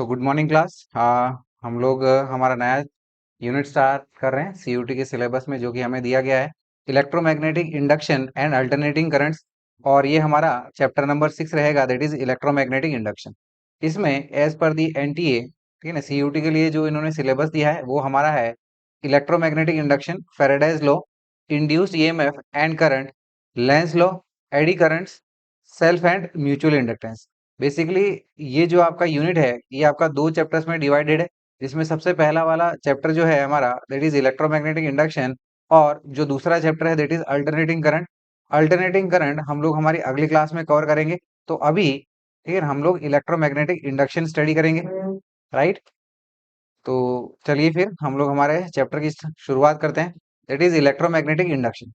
Good morning class. हम लोग हमारा नया यूनिट स्टार्ट कर रहे हैं सीयूटी के सिलेबस में, जो कि हमें दिया गया है electromagnetic induction and alternating currents. और ये हमारा चैप्टर नंबर 6 रहेगा, दैट इज इलेक्ट्रोमैग्नेटिक इंडक्शन। इसमें एज पर दी एनटीए, ठीक है ना, सीयूटी के लिए जो इन्होंने सिलेबस दिया है वो हमारा है electromagnetic induction, Faraday's law, induced EMF and current, Lenz law, eddy currents, self and mutual inductance. Basically ये जो आपका यूनिट है ये आपका दो चैप्टर्स में डिवाइडेड है, जिसमें सबसे पहला वाला चैप्टर जो है हमारा दैट इज इलेक्ट्रोमैग्नेटिक इंडक्शन, और जो दूसरा चैप्टर है that is alternating current. Alternating current हम लोग हमारी अगली क्लास में कवर करेंगे। तो अभी ठीक है, हम लोग इलेक्ट्रोमैग्नेटिक इंडक्शन स्टडी करेंगे, राइट। तो चलिए फिर हम लोग हमारे चैप्टर की शुरुआत करते हैं, दैट इज इलेक्ट्रोमैग्नेटिक इंडक्शन।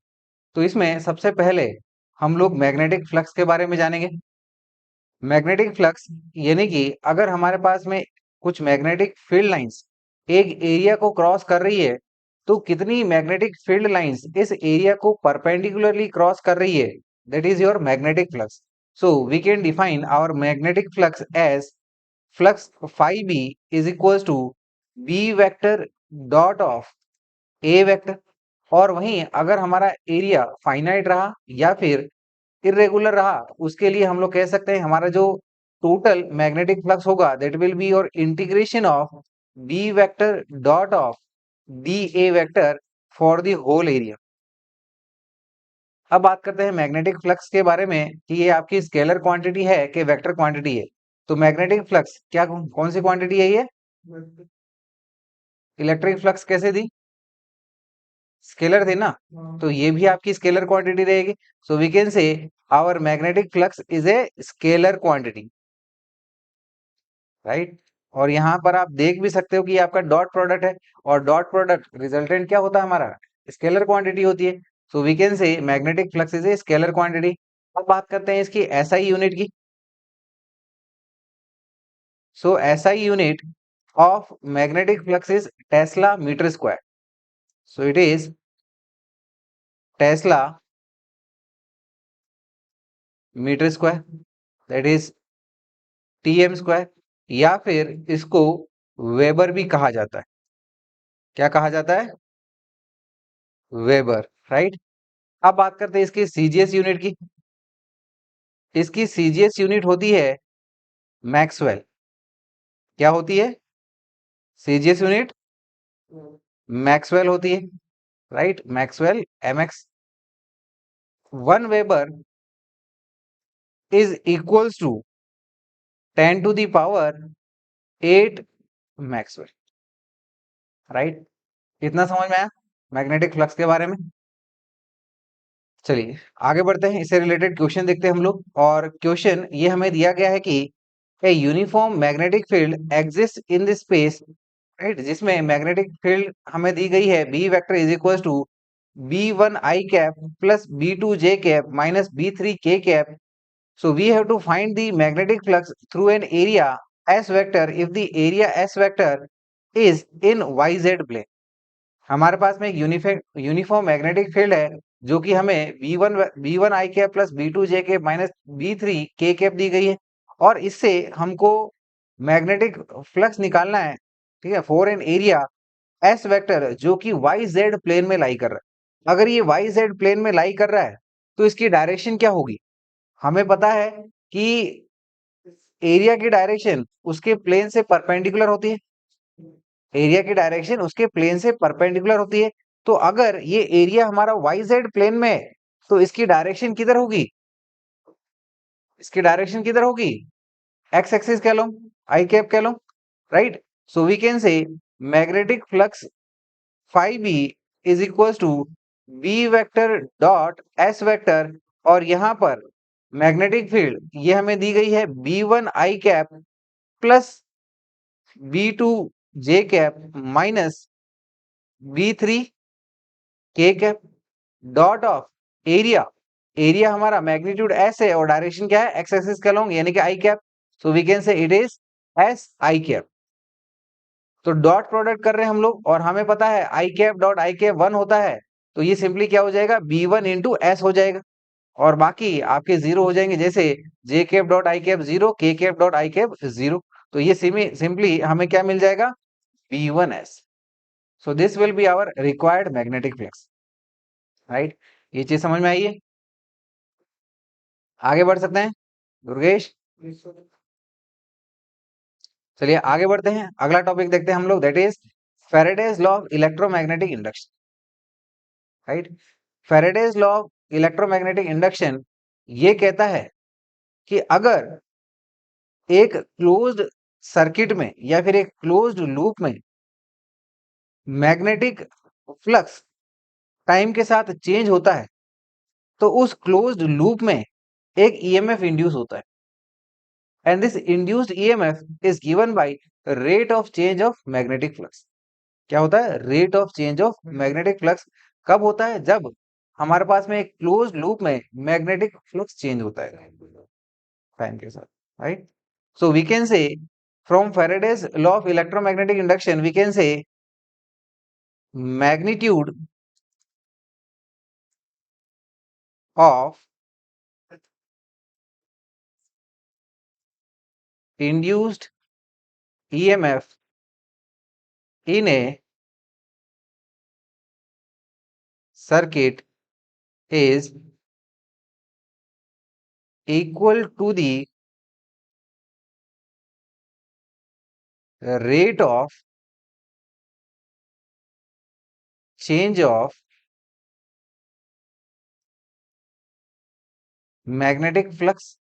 तो इसमें सबसे पहले हम लोग मैग्नेटिक फ्लक्स के बारे में जानेंगे। मैग्नेटिक फ्लक्स यानी कि अगर हमारे पास में कुछ मैग्नेटिक फील्ड लाइंस एक एरिया को क्रॉस कर रही है, तो कितनी मैग्नेटिक फील्ड लाइंस इस एरिया को परपेंडिकुलरली क्रॉस कर रही है, that is your magnetic flux. So we can define our magnetic flux as flux phi B is equal to B vector dot of A vector. और वहीं अगर हमारा area finite रहा या फिर इरेगुलर रहा, उसके लिए हम लोग कह सकते हैं हमारा जो टोटल मैग्नेटिक फ्लक्स होगा that will be your integration of B vector dot of d A vector for the whole area. अब बात करते हैं मैग्नेटिक फ्लक्स के बारे में कि ये आपकी स्केलर क्वांटिटी है कि वेक्टर क्वांटिटी है। तो मैग्नेटिक फ्लक्स क्या कौन सी क्वांटिटी है ये? इलेक्ट्रिक फ्लक्स कैसे दी? स्केलर थी ना, तो ये भी आपकी स्केलर क्वांटिटी रहेगी। So we can say our magnetic flux is a scalar quantity, right. और यहाँ पर आप देख भी सकते हो कि ये आपका डॉट प्रोडक्ट है, और डॉट प्रोडक्ट रिजल्टेंट क्या होता है हमारा? स्केलर क्वांटिटी होती है। So we can say magnetic flux is a scalar quantity. अब बात करते हैं इसकी एसआई यूनिट की। So SI unit of magnetic flux is tesla metre square. So it is tesla metre square, that is TM square, या फिर इसको weber भी कहा जाता है। क्या कहा जाता है? Weber, right. अब बात करते हैं इसकी सीजीएस यूनिट की। इसकी सीजीएस यूनिट होती है मैक्सवेल। क्या होती है? सीजीएस यूनिट मैक्सवेल होती है, right. Maxwell MX. 1 weber is equals to 10⁸ maxwell, right. इतना समझ में आया मैग्नेटिक फ्लक्स के बारे में? चलिए आगे बढ़ते हैं, इससे रिलेटेड क्वेश्चन देखते हैं हम लोग। और क्वेश्चन ये हमें दिया गया है कि a uniform magnetic field exist in this space, right, जिसमें मैग्नेटिक फील्ड हमें दी गई है B vector is equal to B1 I cap plus B2 J cap minus B3 K cap. So we have to find the magnetic flux through an area S vector if the area S vector is in YZ plane। हमारे पास में एक uniform magnetic field है जो कि हमें B1 I cap plus B2 J cap minus B3 K cap दी गई है, और इससे हमको मैग्नेटिक फ्लक्स निकालना है, ठीक है, for an area S vector जो कि वाई जेड प्लेन में लाई कर रहा है। अगर ये वाई जेड प्लेन में लाई कर रहा है तो इसकी डायरेक्शन क्या होगी? हमें पता है कि एरिया की डायरेक्शन उसके प्लेन से परपेंडिकुलर होती है। एरिया की डायरेक्शन उसके प्लेन से परपेंडिकुलर होती है। तो अगर ये एरिया हमारा वाई जेड प्लेन में है तो इसकी डायरेक्शन किधर होगी? इसकी डायरेक्शन किधर होगी? एक्स एक्सिस कह लो, आई कैप कह लो, right. So we can say magnetic flux phi B is equal to B vector dot S vector, और यहां पर मैग्नेटिक फील्ड ये हमें दी गई है B1 I cap plus B2 J cap minus B3 K cap dot of area. Area हमारा magnitude S है और डायरेक्शन क्या है? एक्स एक्सिस का लॉन्ग यानी कि I cap. So we can say it is S I cap. तो dot product कर रहे हैं हम लोग, और हमें पता है I cap dot I cap 1 होता है, तो ये सिंपली क्या हो जाएगा? B1 इंटू एस हो जाएगा, और बाकी आपके जीरो हो जाएंगे, जैसे जे कैप डॉट आई कैप 0, के कैप डॉट आई कैप 0। तो ये सिंपली हमें क्या मिल जाएगा, V1S। So this will be our required magnetic flux, right. ये चीज समझ में आई है? आगे बढ़ सकते हैं दुर्गेश? चलिए आगे बढ़ते हैं, अगला टॉपिक देखते हैं हम लोग, that is Faraday's law of electromagnetic induction, right. Faraday's law of electromagnetic induction ये कहता है कि अगर एक क्लोज्ड सर्किट में या फिर एक क्लोज्ड लूप में मैग्नेटिक फ्लक्स टाइम के साथ चेंज होता है तो उस क्लोज्ड लूप में एक ईएमएफ इंड्यूस होता है, and this induced EMF is given by rate of change of magnetic flux. क्या होता है? Rate of change of magnetic flux कब होता है? जब हमारे पास में एक क्लोज्ड लूप में मैग्नेटिक फ्लक्स चेंज होता है टाइम के साथ, right. So we can say from Faraday's law of electromagnetic induction we can say magnitude of induced EMF in a circuit is equal to the rate of change of magnetic flux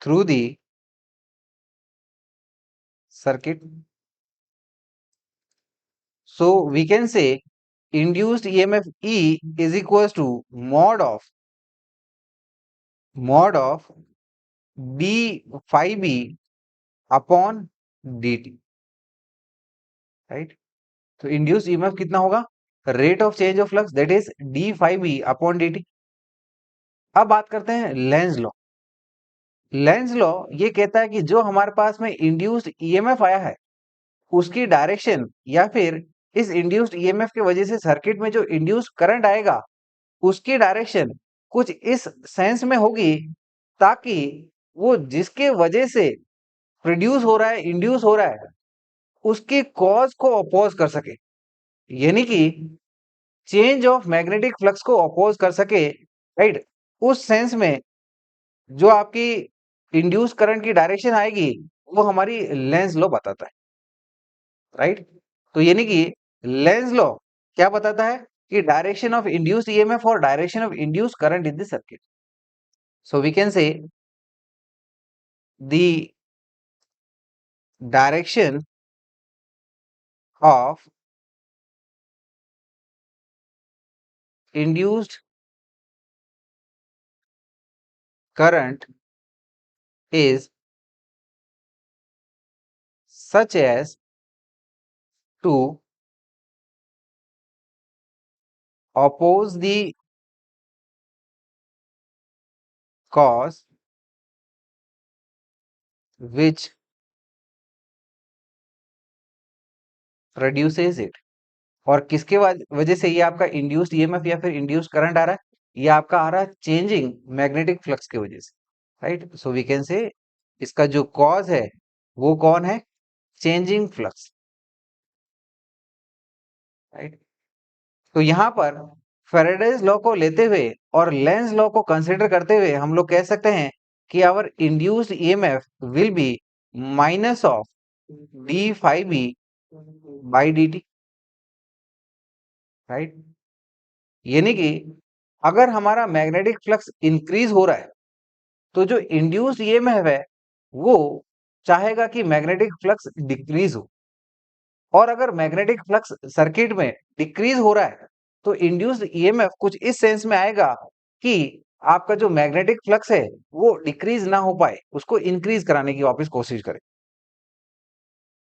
through the circuit. So we can say induced EMF E is equals to mod of d phi b upon dt, right. तो induced EMF कितना होगा? Rate of change of flux that is d phi B upon d t. अब बात करते हैं Lenz law. Lenz law ये कहता है कि जो हमारे पास में इंड्यूस्ड ईएमएफ आया है उसकी डायरेक्शन या फिर इस इंड्यूस्ड ईएमएफ की वजह से सर्किट में जो इंड्यूस्ड करंट आएगा उसकी डायरेक्शन कुछ इस सेंस में होगी ताकि वो जिसके वजह से प्रोड्यूस हो रहा है, इंड्यूस हो रहा है, उसके कॉज को अपोज कर सके, यानी कि चेंज ऑफ मैग्नेटिक फ्लक्स को अपोज कर सके, राइट। उस सेंस में जो आपकी इंड्यूस करंट की डायरेक्शन आएगी वो हमारी लेंज लॉ बताता है, राइट। तो यानी कि लेंज लॉ क्या बताता है कि डायरेक्शन ऑफ इंड्यूस्ड ईएमएफ और direction of induced current in the circuit. So we can say the direction of induced current is such as to oppose the cause which produces it। और किसके वजह से ये आपका इंड्यूस्ड ईएमएफ या फिर induced current आ रहा है? ये आपका आ रहा है चेंजिंग मैग्नेटिक फ्लक्स की वजह से, राइट। सो वी कैन से इसका जो कॉज है वो कौन है? Changing flux, right. तो यहां पर फैराडेज लॉ को लेते हुए और लेंज लॉ को कंसीडर करते हुए हम लोग कह सकते हैं कि our induced EMF will be minus of d phi B by d T, right. यानी कि अगर हमारा मैग्नेटिक फ्लक्स इंक्रीज हो रहा है तो जो इंड्यूस्ड ईएमएफ है वो चाहेगा कि मैग्नेटिक फ्लक्स डिक्रीज हो, और अगर मैग्नेटिक फ्लक्स सर्किट में डिक्रीज हो रहा है तो इंड्यूस्ड ईएमएफ कुछ इस सेंस में आएगा कि आपका जो मैग्नेटिक फ्लक्स है वो डिक्रीज ना हो पाए, उसको इंक्रीज कराने की वापस कोशिश करें,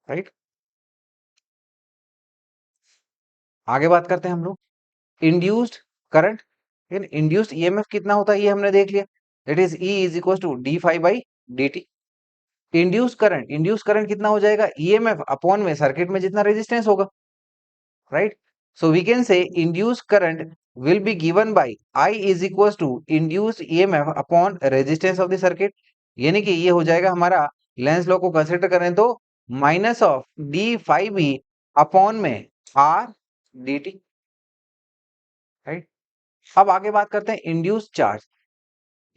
राइट। आगे बात करते हैं हम लोग इंड्यूस्ड करंट। इंड्यूस्ड ईएमएफ कितना होता है ये हमने देख लिया, that is E is equal to d phi by d t. Induce current कितना हो जाएगा? ईएमएफ अपॉन में सर्किट में जितना रेजिस्टेंस होगा, right. So we can say induce current will be given by I is equals to induced EMF upon resistance of the circuit। यानी कि ये हो जाएगा हमारा, लेंस लॉ को कंसिडर करें तो minus of d phi B upon में आर डी टी, राइट। अब आगे बात करते हैं इंड्यूस चार्ज,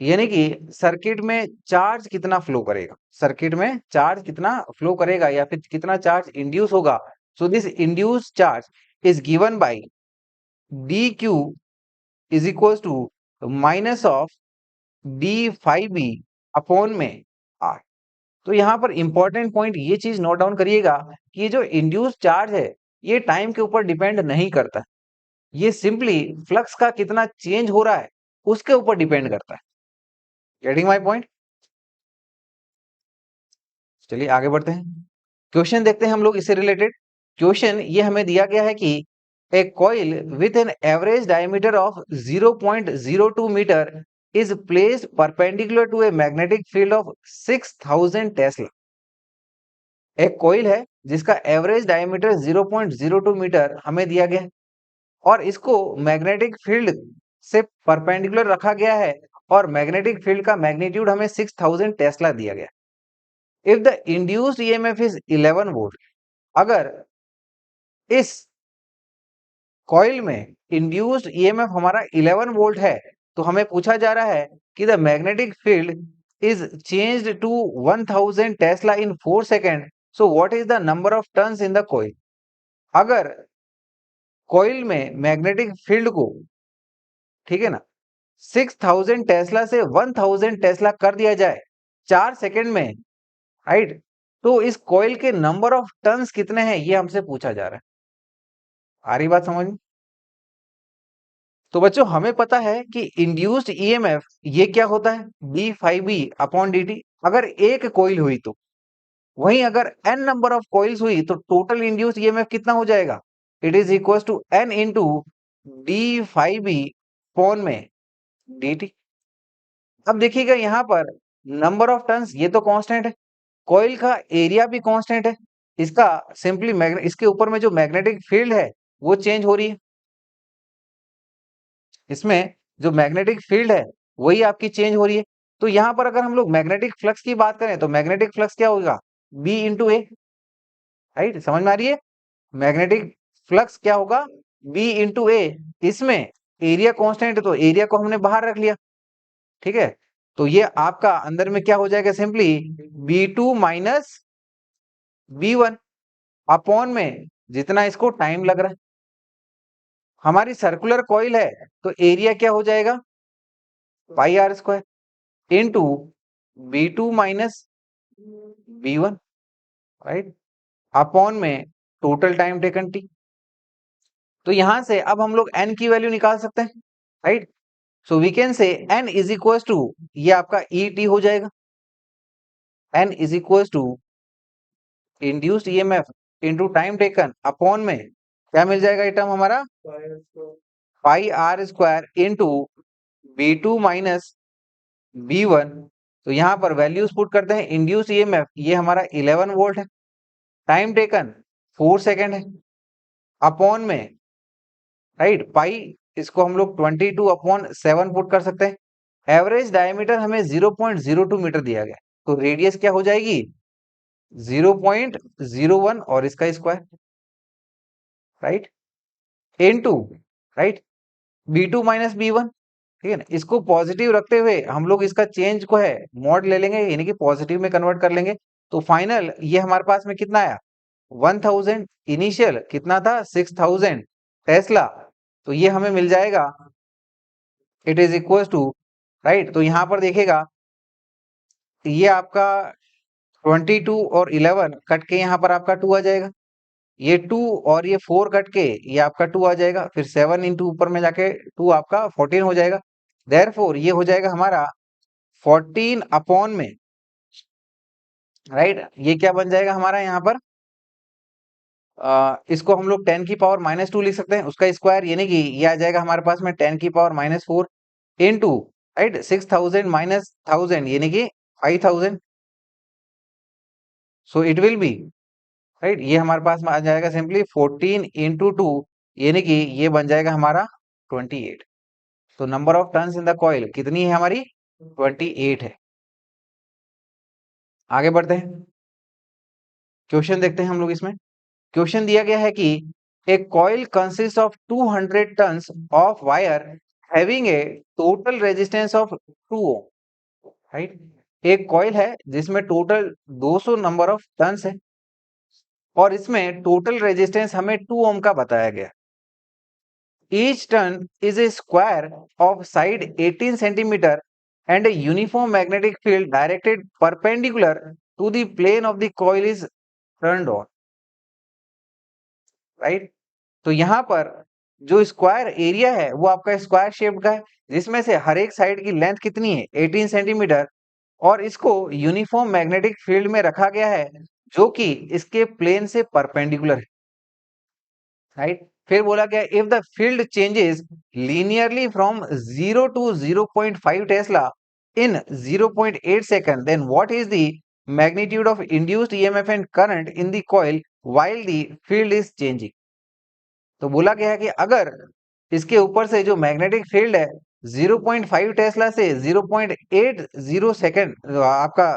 यानी कि सर्किट में चार्ज कितना फ्लो करेगा, सर्किट में चार्ज कितना फ्लो करेगा या फिर कितना चार्ज इंड्यूस होगा। So this induce charge is given by d q is equal to minus of d phi B upon में आर। तो यहाँ पर इंपॉर्टेंट पॉइंट ये चीज नोट डाउन करिएगा कि ये जो इंड्यूस चार्ज है ये टाइम के ऊपर डिपेंड नहीं करता, ये सिंपली फ्लक्स का कितना चेंज हो रहा है उसके ऊपर डिपेंड करता है। Getting my point? चलिए आगे बढ़ते हैं, क्वेश्चन देखते हैं हम लोग इससे रिलेटेड। क्वेश्चन ये हमें दिया गया है कि a coil with an average diameter of 0.02 metre is placed perpendicular to a magnetic field of 6000 tesla. एक कॉइल है जिसका एवरेज डायमीटर 0.02 मीटर हमें दिया गया है और इसको मैग्नेटिक फील्ड से परपेंडिकुलर रखा गया है और मैग्नेटिक फील्ड का मैग्नीट्यूड हमें 6000 टेस्ला दिया गया। If the induced EMF is 11 volt, अगर इस कॉइल में इंड्यूस्ड ईएमएफ हमारा 11 वोल्ट है तो हमें पूछा जा रहा है कि the magnetic field is changed to 1000 tesla in 4 second, so what is the number of turns in the coil. अगर कॉइल में मैग्नेटिक फील्ड को, ठीक है ना, 6000 टेस्ला से 1000 टेस्ला कर दिया जाए 4 सेकेंड में, राइट, तो इस कॉइल के नंबर ऑफ टर्न्स कितने हैं ये हमसे पूछा जा रहा है। आ रही बात समझ में? तो बच्चों हमें पता है कि इंड्यूस्ड ईएमएफ ये क्या होता है, d phi B upon d t, अगर एक कॉइल हुई तो। वहीं अगर एन नंबर ऑफ कॉइल्स हुई तो टोटल इंड्यूस्ड ईएमएफ कितना हो जाएगा, it is equal to N into d phi B upon में डी टी। अब देखिएगा यहाँ पर नंबर ऑफ टर्न्स ये तो कांस्टेंट है, कॉइल का एरिया भी कांस्टेंट है, इसका सिंपली इसके ऊपर में जो मैग्नेटिक फील्ड है वो चेंज हो रही है, इसमें जो मैग्नेटिक फील्ड है वही आपकी चेंज हो रही है। तो यहाँ पर अगर हम लोग मैग्नेटिक फ्लक्स की बात करें तो मैग्नेटिक फ्लक्स क्या होगा, बी इंटू ए, राइट, समझ में आ रही है। मैग्नेटिक फ्लक्स क्या होगा, बी इंटू ए, इसमें एरिया कांस्टेंट है तो एरिया को हमने बाहर रख लिया, ठीक है। तो ये आपका अंदर में क्या हो जाएगा, simply B two minus B one upon में जितना इसको टाइम लग रहा है। हमारी सर्कुलर कॉइल है तो एरिया क्या हो जाएगा, pi r square into B two minus B one, right, upon में टोटल टाइम टेकन टी। तो यहां से अब हम लोग एन की वैल्यू निकाल सकते हैं, right. So we can say N is equal to, ये आपका ई टी हो जाएगा, N is equal to induced EMF into time taken upon में क्या मिल जाएगा, ये टर्म हमारा pi r square into B two minus B one. तो यहाँ पर वैल्यूज पुट करते हैं, इंड्यूस ईएमएफ ये हमारा 11 वोल्ट है, टाइम टेकन 4 सेकेंड है, अपॉन में, राइट, पाई इसको हम लोग 22 अपॉन 7 पुट कर सकते हैं। एवरेज डायमीटर हमें 0.02 मीटर दिया गया, तो रेडियस क्या हो जाएगी 0.01 और इसका square, right, into, right, B two minus B one, ठीक है ना। इसको पॉजिटिव रखते हुए हम लोग इसका चेंज को है मॉड ले लेंगे, यानी कि पॉजिटिव में कन्वर्ट कर लेंगे। तो फाइनल ये हमारे पास में कितना आया 1000, इनिशियल कितना था 6000 टेस्ला, तो ये हमें मिल जाएगा, it is equal to, right. तो यहाँ पर देखेगा ये आपका 22 और 11 कट के यहाँ पर आपका 2 आ जाएगा, ये 2 और ये 4 कट के ये आपका 2 आ जाएगा, फिर 7 इंटू ऊपर में जाके 2 आपका 14 हो जाएगा। देयरफॉर ये हो जाएगा हमारा 14 अपॉन में, राइट, ये क्या बन जाएगा हमारा यहाँ पर, इसको हम लोग 10 की पावर -2 लिख सकते हैं, उसका स्क्वायर, यानी कि ये आ जाएगा हमारे पास में 10 की पावर -4 इंटू, राइट, 6000 माइनस 1000 यानी कि 5000। सो इट विल बी, राइट, ये हमारे पास में आ जाएगा सिंपली 14 इंटू 2, यानी कि ये बन जाएगा हमारा 28। तो number of turns in the coil कितनी है हमारी? 28 है। आगे बढ़ते हैं, क्वेश्चन देखते हैं हम लोग इसमें। क्वेश्चन दिया गया है कि a coil consist of 200 turns of wire having a total resistance of 2 ohm, right. एक कॉइल है जिसमें टोटल 200 नंबर ऑफ टर्न्स है और इसमें टोटल रेजिस्टेंस हमें 2 ओम का बताया गया। Each turn is a square of side 18 centimetre and a uniform magnetic field directed perpendicular to the plane of the coil is turned on, right? तो यहाँ पर जो स्क्वायर एरिया है वो आपका स्क्वायर शेप का है, जिसमें से हर एक साइड की लेंथ कितनी है? 18 सेंटीमीटर, और इसको यूनिफॉर्म मैग्नेटिक फील्ड में रखा गया है जो कि इसके प्लेन से परपेंडिकुलर है, राइट। फिर बोला गया if the field changes linearly from 0 to 0.5 tesla in 0.8 second, then what is the magnitude of induced EMF and current in the coil while the field is changing? तो बोला गया है कि अगर इसके ऊपर से जो मैग्नेटिक फील्ड है 0.5 टेस्ला से 0.80 सेकंड, आपका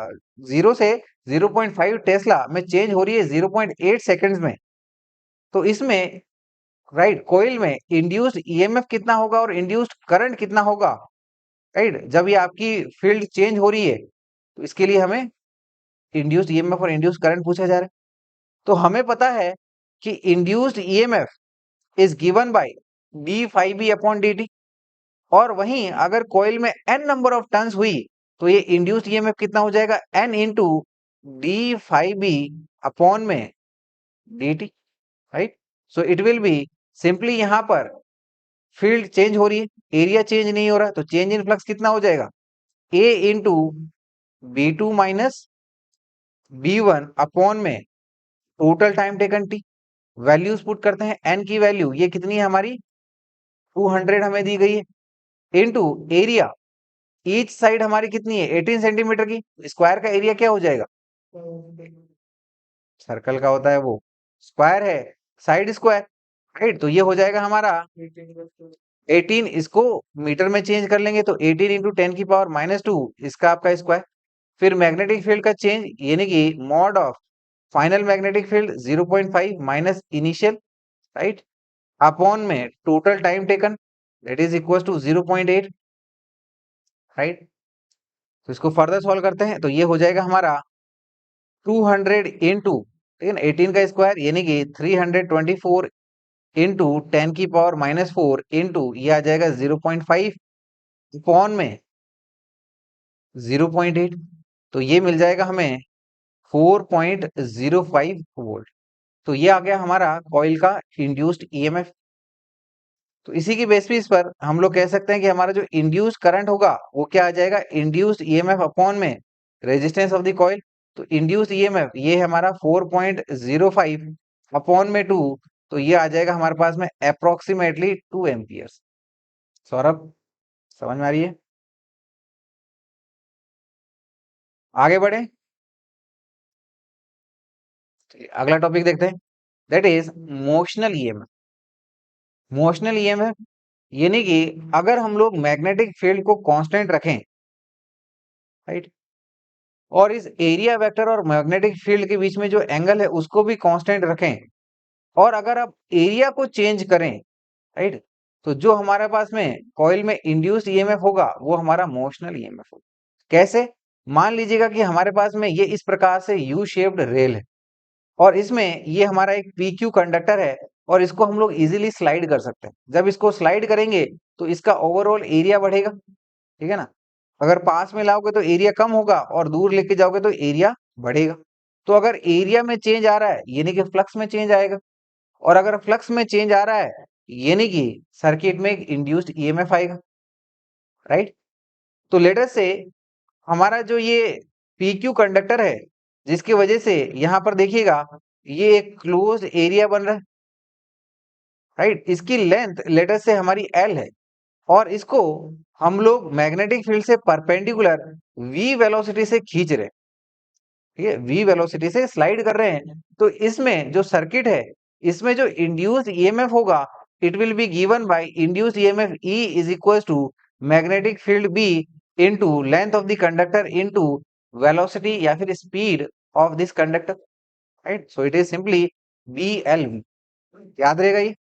0 से 0.5 टेस्ला में चेंज हो रही है 0.8 सेकंड्स में, तो इसमें राइट कोइल में इंड्यूस्ड ईएमएफ कितना होगा और इंड्यूस्ड करंट कितना होगा, राइट, जब ये आपकी फील्ड चेंज हो रही है। तो इसके लिए हमें इंड्यूस्ड ईएमएफ और इंड्यूस्ड करंट पूछा जा रहा है। तो हमें पता है कि induced EMF is given by d phi B upon d t, और वहीं अगर कोइल में एन नंबर ऑफ टर्न्स हुई तो ये इंड्यूस्ड ईएमएफ कितना हो जाएगा? N into D phi B upon में D T, right. So it will be simply, यहाँ पर फील्ड चेंज हो रही है, एरिया चेंज नहीं हो रहा, तो चेंज इन फ्लक्स कितना हो जाएगा? A into B two minus B one upon में total time taken T. Values put करते हैं, एन की वैल्यू ये कितनी है हमारी? 200 हमें दी गई है, इनटू एरिया, ईच साइड हमारी कितनी है? 18 सेंटीमीटर की। स्क्वायर का एरिया क्या हो जाएगा? सर्कल का होता है वो स्क्वायर है, साइड स्क्वायर, राइट। तो ये हो जाएगा हमारा 18, इसको मीटर में चेंज कर लेंगे तो 18 इंटू 10 की पावर माइनस 2 इसका आपका स्क्वायर। फिर मैग्नेटिक फील्ड का चेंज यानी कि mod of final magnetic field 0.5 minus initial, right, upon में total time taken that is equal to 0.8, right. तो इसको फर्दर सॉल्व करते हैं तो ये हो जाएगा हमारा 200 इंटू, ठीक है, 18 का स्क्वायर यानी कि 324 इंटू 10 की पावर माइनस 4 इंटू ये आ जाएगा 0.5 अपॉन में 0.8, तो ये मिल जाएगा हमें 4.05 वोल्ट। तो ये आ गया हमारा कॉइल का इंड्यूस्ड ईएमएफ। तो इसी की बेसिस पर हम लोग कह सकते हैं कि हमारा जो इंड्यूस्ड करंट होगा वो क्या आ जाएगा? इंड्यूस्ड ईएमएफ अपॉन में रेजिस्टेंस ऑफ द कॉइल। तो इंड्यूस्ड ईएमएफ ये हमारा 4.05 अपॉन में 2, तो ये आ जाएगा हमारे पास में अप्रोक्सीमेटली 2 एम्पियर्स। सौरभ, समझ में आ रही है? आगे बढ़े, अगला टॉपिक देखते हैं, that is motional EMF. Motional EMF यानी कि अगर हम लोग मैग्नेटिक फील्ड को कांस्टेंट रखें, राइट, और इस एरिया वेक्टर और मैग्नेटिक फील्ड के बीच में जो एंगल है उसको भी कांस्टेंट रखें, और अगर आप एरिया को चेंज करें, राइट, तो जो हमारे पास में कॉइल में इंड्यूस्ड ईएमएफ होगा वो हमारा मोशनल ईएमएफ होगा। कैसे? मान लीजिएगा कि हमारे पास में ये इस प्रकार से यू शेप्ड रेल है और इसमें ये हमारा एक पीक्यू कंडक्टर है और इसको हम लोग इजीली स्लाइड कर सकते हैं। जब इसको स्लाइड करेंगे तो इसका ओवरऑल एरिया बढ़ेगा, ठीक है ना। अगर पास में लाओगे तो एरिया कम होगा और दूर लेके जाओगे तो एरिया बढ़ेगा। तो अगर एरिया में चेंज आ रहा है यानी कि फ्लक्स में चेंज आएगा, और अगर फ्लक्स में चेंज आ रहा है यानी कि सर्किट में एक इंड्यूस्ड ईएमएफ आएगा, राइट। तो लेट अस से हमारा जो ये पीक्यू कंडक्टर है जिसकी वजह से यहाँ पर देखिएगा ये एक क्लोज एरिया बन रहा है, राइट। इसकी लेंथ लेट अस से हमारी एल है और इसको हम लोग मैग्नेटिक फील्ड से परपेंडिकुलर v वेलोसिटी से खींच रहे हैं, ठीक है, v वेलोसिटी से स्लाइड कर रहे हैं। तो इसमें जो सर्किट है इसमें जो इंड्यूस्ड ईएमएफ होगा it will be given by induced EMF E is equals to magnetic field B into length of the conductor into velocity या फिर speed of this conductor, right? So it is simply BLV, याद रहेगा ये।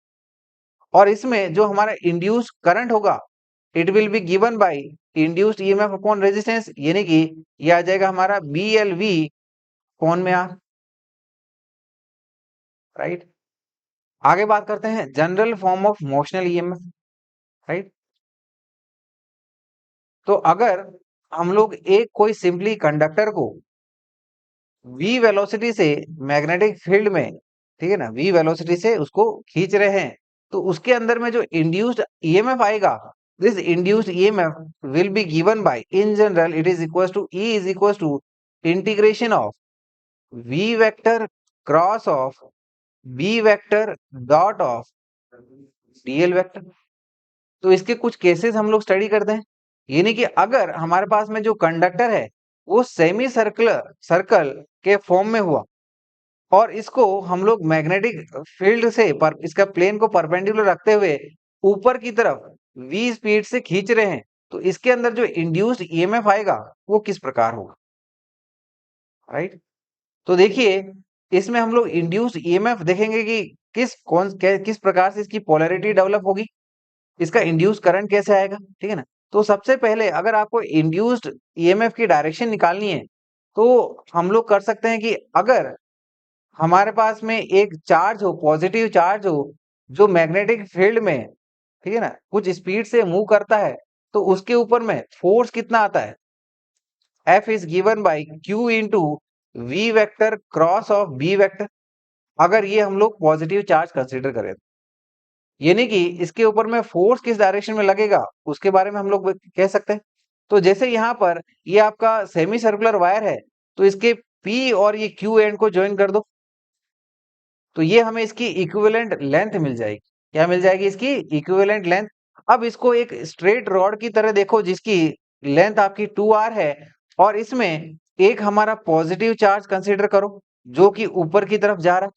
और इसमें जो हमारा induce current होगा, it will be given by induced EMF upon resistance, यानी कि ये आ जाएगा हमारा BLV कौन में आर, राइट। आगे बात करते हैं general form of motional EMF, right. तो अगर हम लोग एक कोई सिंपली कंडक्टर को v वेलोसिटी से मैग्नेटिक फील्ड में, ठीक है ना, v वेलोसिटी से उसको खींच रहे हैं, तो उसके अंदर में जो इंड्यूस्ड ईएमएफ आएगा, this induced EMF will be given by, in general it is equals to E is equals to integration of v vector cross of b vector dot of dl vector. तो इसके कुछ cases हम लोग study करते हैं, यानी कि अगर हमारे पास में जो कंडक्टर है वो सेमी सर्कुलर सर्कल के फॉर्म में हुआ और इसको हम लोग मैग्नेटिक फील्ड से इसका प्लेन को परपेंडिकुलर रखते हुए ऊपर की तरफ v स्पीड से खींच रहे हैं, तो इसके अंदर जो इंड्यूस्ड ईएमएफ आएगा वो किस प्रकार होगा, राइट। तो देखिए इसमें हम लोग इंड्यूस्ड ईएमएफ देखेंगे कि किस प्रकार से इसकी पोलैरिटी डेवलप होगी, इसका इंड्यूस करंट कैसे आएगा, ठीक है ना। तो सबसे पहले अगर आपको इंड्यूस्ड ईएमएफ की डायरेक्शन निकालनी है, तो हम लोग कर सकते हैं कि अगर हमारे पास में एक चार्ज हो, पॉजिटिव चार्ज हो, जो मैग्नेटिक फील्ड में, ठीक है ना, कुछ स्पीड से मूव करता है, तो उसके ऊपर में फोर्स कितना आता है, F is given bye Q into V vector cross of B vector, अगर ये हम लोग पॉजिटिव चार्ज कंसिडर करें, यानी कि इसके ऊपर में फोर्स किस डायरेक्शन में लगेगा उसके बारे में हम लोग कह सकते हैं। तो जैसे यहाँ पर ये आपका सेमी सर्कुलर वायर है, तो इसके P और ये Q एंड को ज्वाइन कर दो, तो ये हमें इसकी इक्विवेलेंट लेंथ मिल जाएगी। क्या मिल जाएगी? इसकी इक्विवेलेंट लेंथ। अब इसको एक स्ट्रेट रॉड की तरह देखो जिसकी लेंथ आपकी 2r है, और इसमें एक हमारा पॉजिटिव चार्ज कंसीडर करो जो कि ऊपर की तरफ जा रहा है,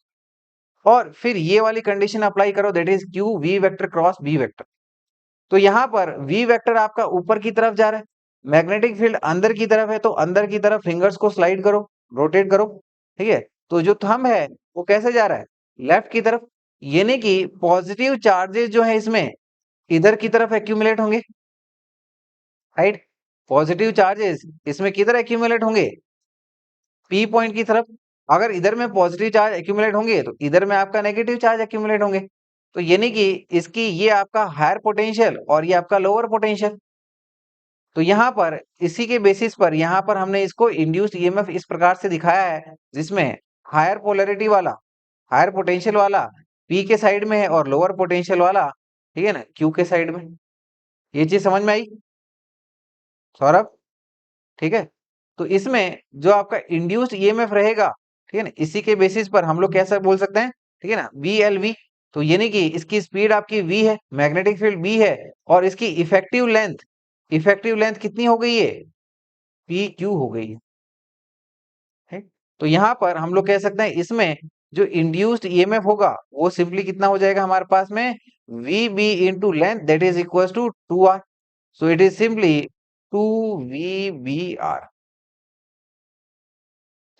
और फिर ये वाली कंडीशन अप्लाई करो, that is Q V vector cross B vector. तो यहाँ पर V वेक्टर आपका ऊपर की तरफ जा रहा है, मैग्नेटिक फील्ड अंदर की तरफ है, तो अंदर की तरफ फिंगर्स को स्लाइड करो, रोटेट करो, ठीक है। तो जो थंब है वो कैसे जा रहा है? लेफ्ट की तरफ, यानी कि पॉजिटिव चार्जेस जो है इसमें इधर की तरफ एक्यूमुलेट होंगे, राइट। पॉजिटिव चार्जेस इसमें किधर एक्यूमुलेट होंगे? P पॉइंट की तरफ। अगर इधर में पॉजिटिव चार्ज एक्यूमुलेट होंगे तो इधर में आपका नेगेटिव चार्ज एक्यूमुलेट होंगे, तो यानी कि इसकी ये आपका हायर पोटेंशियल और ये आपका लोअर पोटेंशियल। तो यहाँ पर इसी के बेसिस पर यहाँ पर हमने इसको इंड्यूस्ड ईएमएफ इस प्रकार से दिखाया है, जिसमें हायर पोलैरिटी वाला, हायर पोटेंशियल वाला P के साइड में है और लोअर पोटेंशियल वाला, ठीक है ना, Q के साइड में। ये चीज समझ में आई सौरभ? ठीक है। तो इसमें जो आपका इंड्यूस्ड ईएमएफ रहेगा, ठीक है ना, इसी के बेसिस पर हम लोग कैसा बोल सकते हैं, ठीक है ना, BLV। तो यानी कि इसकी स्पीड आपकी v है, मैग्नेटिक फील्ड B है, और इसकी इफेक्टिव लेंथ कितनी हो गई है? PQ हो गई है, ठीक। तो यहाँ पर हम लोग कह सकते हैं इसमें जो इंड्यूस्ड ईएमएफ होगा वो सिंपली कितना हो जाएगा हमारे पास में? VB into length, that is equal to 2r। So it is simply 2VBR,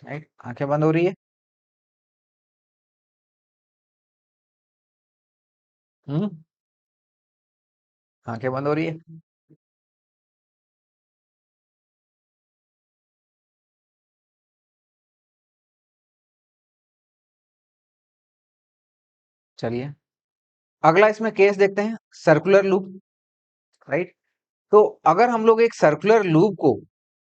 right. आंखें बंद हो रही है। हम्म, आंखें बंद हो रही है। चलिए अगला इसमें केस देखते हैं, सर्कुलर लूप, राइट। तो अगर हम लोग एक सर्कुलर लूप को,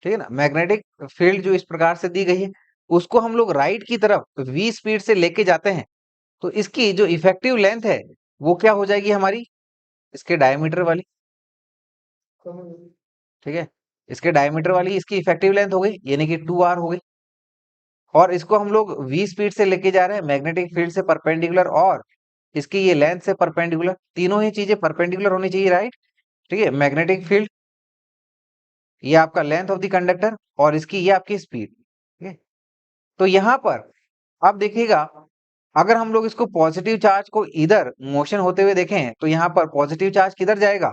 ठीक है ना, मैग्नेटिक फील्ड जो इस प्रकार से दी गई है उसको हम लोग राइट की तरफ v स्पीड से लेके जाते हैं, तो इसकी जो इफेक्टिव लेंथ है वो क्या हो जाएगी हमारी? इसके डायमीटर वाली, ठीक है, इसके डायमीटर वाली इसकी इफेक्टिव लेंथ हो गई, यानी कि 2r हो गई। और इसको हम लोग v स्पीड से लेके जा रहे हैं मैग्नेटिक फील्ड से परपेंडिकुलर, और इसकी ये लेंथ से परपेंडिकुलर, तीनों ही चीजें परपेंडिकुलर होनी चाहिए, राइट। ठीक है, मैग्नेटिक फील्ड, ये आपका लेंथ ऑफ द कंडक्टर, और इसकी ये आपकी स्पीड, ठीक है। तो यहाँ पर आप देखिएगा अगर हम लोग इसको पॉजिटिव चार्ज को इधर मोशन होते हुए देखें तो यहाँ पर पॉजिटिव चार्ज किधर जाएगा,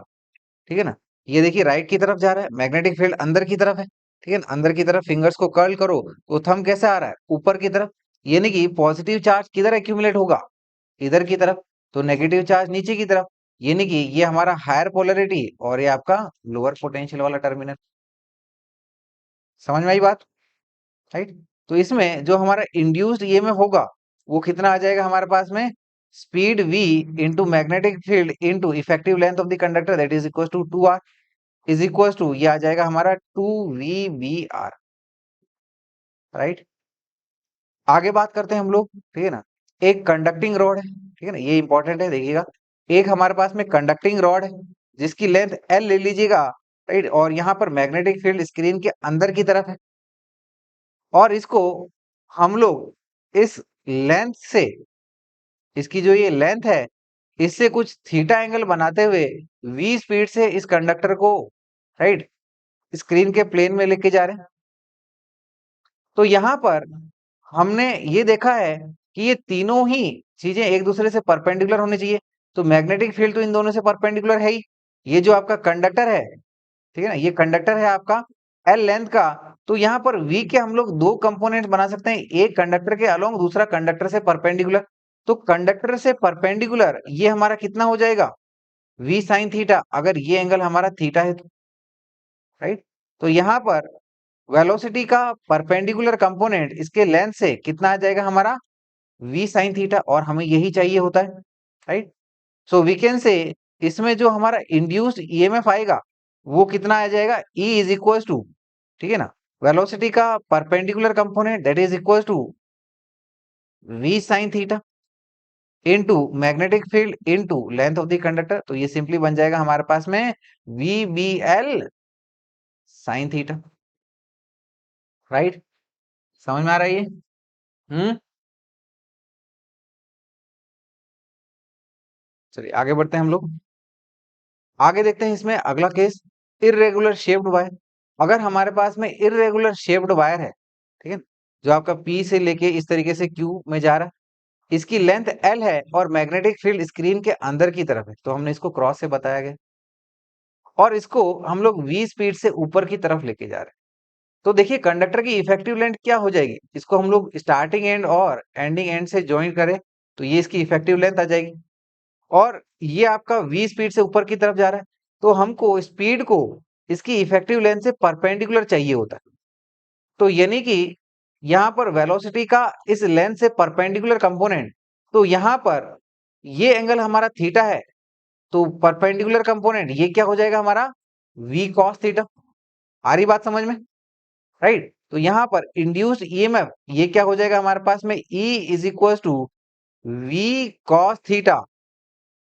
ठीक है ना, ये देखिए राइट की तरफ जा रहा है, मैग्नेटिक फील्ड अंदर की तरफ है, ठीक है ना, अंदर की तरफ फिंगर्स को कर्ल करो तो थंब कैसे आ रहा है, ऊपर की तरफ, यानी कि पॉजिटिव चार्ज किधर एक्यूमुलेट होगा, इधर की तरफ, तो नेगेटिव चार्ज नीचे की तरफ, यानी कि ये हमारा हायर पोलैरिटी और ये आपका लोअर पोटेंशियल वाला टर्मिनल। समझ में आई बात, राइट। तो इसमें जो हमारा इंड्यूस्ड ईएमएफ होगा वो कितना आ जाएगा हमारे पास में, speed v into magnetic field into effective length of the conductor that is equal to 2r, is equal to ये आ जाएगा हमारा 2vbr, राइट। आगे बात करते हैं हम लोग, ठीक है ना, एक कंडक्टिंग रॉड है, ठीक है ना, ये इंपॉर्टेंट है, देखिएगा, एक हमारे पास में कंडक्टिंग रॉड है जिसकी लेंथ l ले लीजिएगा, राइट, और यहाँ पर मैग्नेटिक फील्ड स्क्रीन के अंदर की तरफ है, और इसको हम लोग इस लेंथ से, इसकी जो ये लेंथ है, इससे कुछ थीटा एंगल बनाते हुए v स्पीड से इस कंडक्टर को, राइट, स्क्रीन के प्लेन में लेके जा रहे हैं। तो यहाँ पर हमने ये देखा है कि ये तीनों ही चीजें एक दूसरे से परपेंडिकुलर होनी चाहिए, तो मैग्नेटिक फील्ड तो इन दोनों से परपेंडिकुलर है ही। ये जो आपका कंडक्टर है, ठीक है ना, ये कंडक्टर है आपका एल लेंथ का, तो यहाँ पर v के हम लोग दो कंपोनेंट बना सकते हैं, एक कंडक्टर के अलोंग, दूसरा कंडक्टर से परपेंडिकुलर। तो कंडक्टर से परपेंडिकुलर ये हमारा कितना हो जाएगा, v साइन थीटा, अगर ये एंगल हमारा थीटा है तो, राइट। तो यहाँ पर वेलोसिटी का परपेंडिकुलर कंपोनेंट इसके लेंथ से कितना आ जाएगा हमारा, v साइन थीटा, और हमें यही चाहिए होता है, राइट। सो वी कैन से इसमें जो हमारा इंड्यूस्ड ईएमएफ आएगा वो कितना आ जाएगा, E इज इक्वल टू, ठीक है ना, वेलोसिटी का perpendicular component that is equal to v sine theta into magnetic field into length of the conductor, तो ये सिंपली बन जाएगा हमारे पास में VBL साइन थीटा, राइट। समझ में आ रहा है ये, चलिए आगे बढ़ते हैं हम लोग, आगे देखते हैं इसमें अगला केस, इरेगुलर शेप्ड वायर। अगर हमारे पास में इरेगुलर शेप्ड वायर है, ठीक है, जो आपका P से लेके इस तरीके से Q में जा रहा है, इसकी लेंथ L है और मैग्नेटिक फील्ड स्क्रीन के अंदर की तरफ है, तो हमने इसको क्रॉस से बताया गया, और इसको हम लोग v स्पीड से ऊपर की तरफ लेके जा रहे हैं। तो देखिए कंडक्टर की इफेक्टिव लेंथ क्या हो जाएगी, इसको हम लोग स्टार्टिंग एंड और एंडिंग एंड से ज्वाइन करें तो ये इसकी इफेक्टिव लेंथ आ जाएगी, और ये आपका v स्पीड से ऊपर की तरफ जा रहा है, तो हमको स्पीड को इसकी इफेक्टिव लेंथ से परपेंडिकुलर चाहिए होता है। तो यानी कि यहाँ पर वेलोसिटी का इस लेंथ से परपेंडिकुलर कंपोनेंट, तो यहाँ पर ये एंगल हमारा थीटा है, तो परपेंडिकुलर कंपोनेंट ये क्या हो जाएगा हमारा, v cos थीटा। आ रही बात समझ में, राइट। तो यहाँ पर इंड्यूस्ड ईएमएफ ये क्या हो जाएगा हमारे पास में, E is equal to v cos theta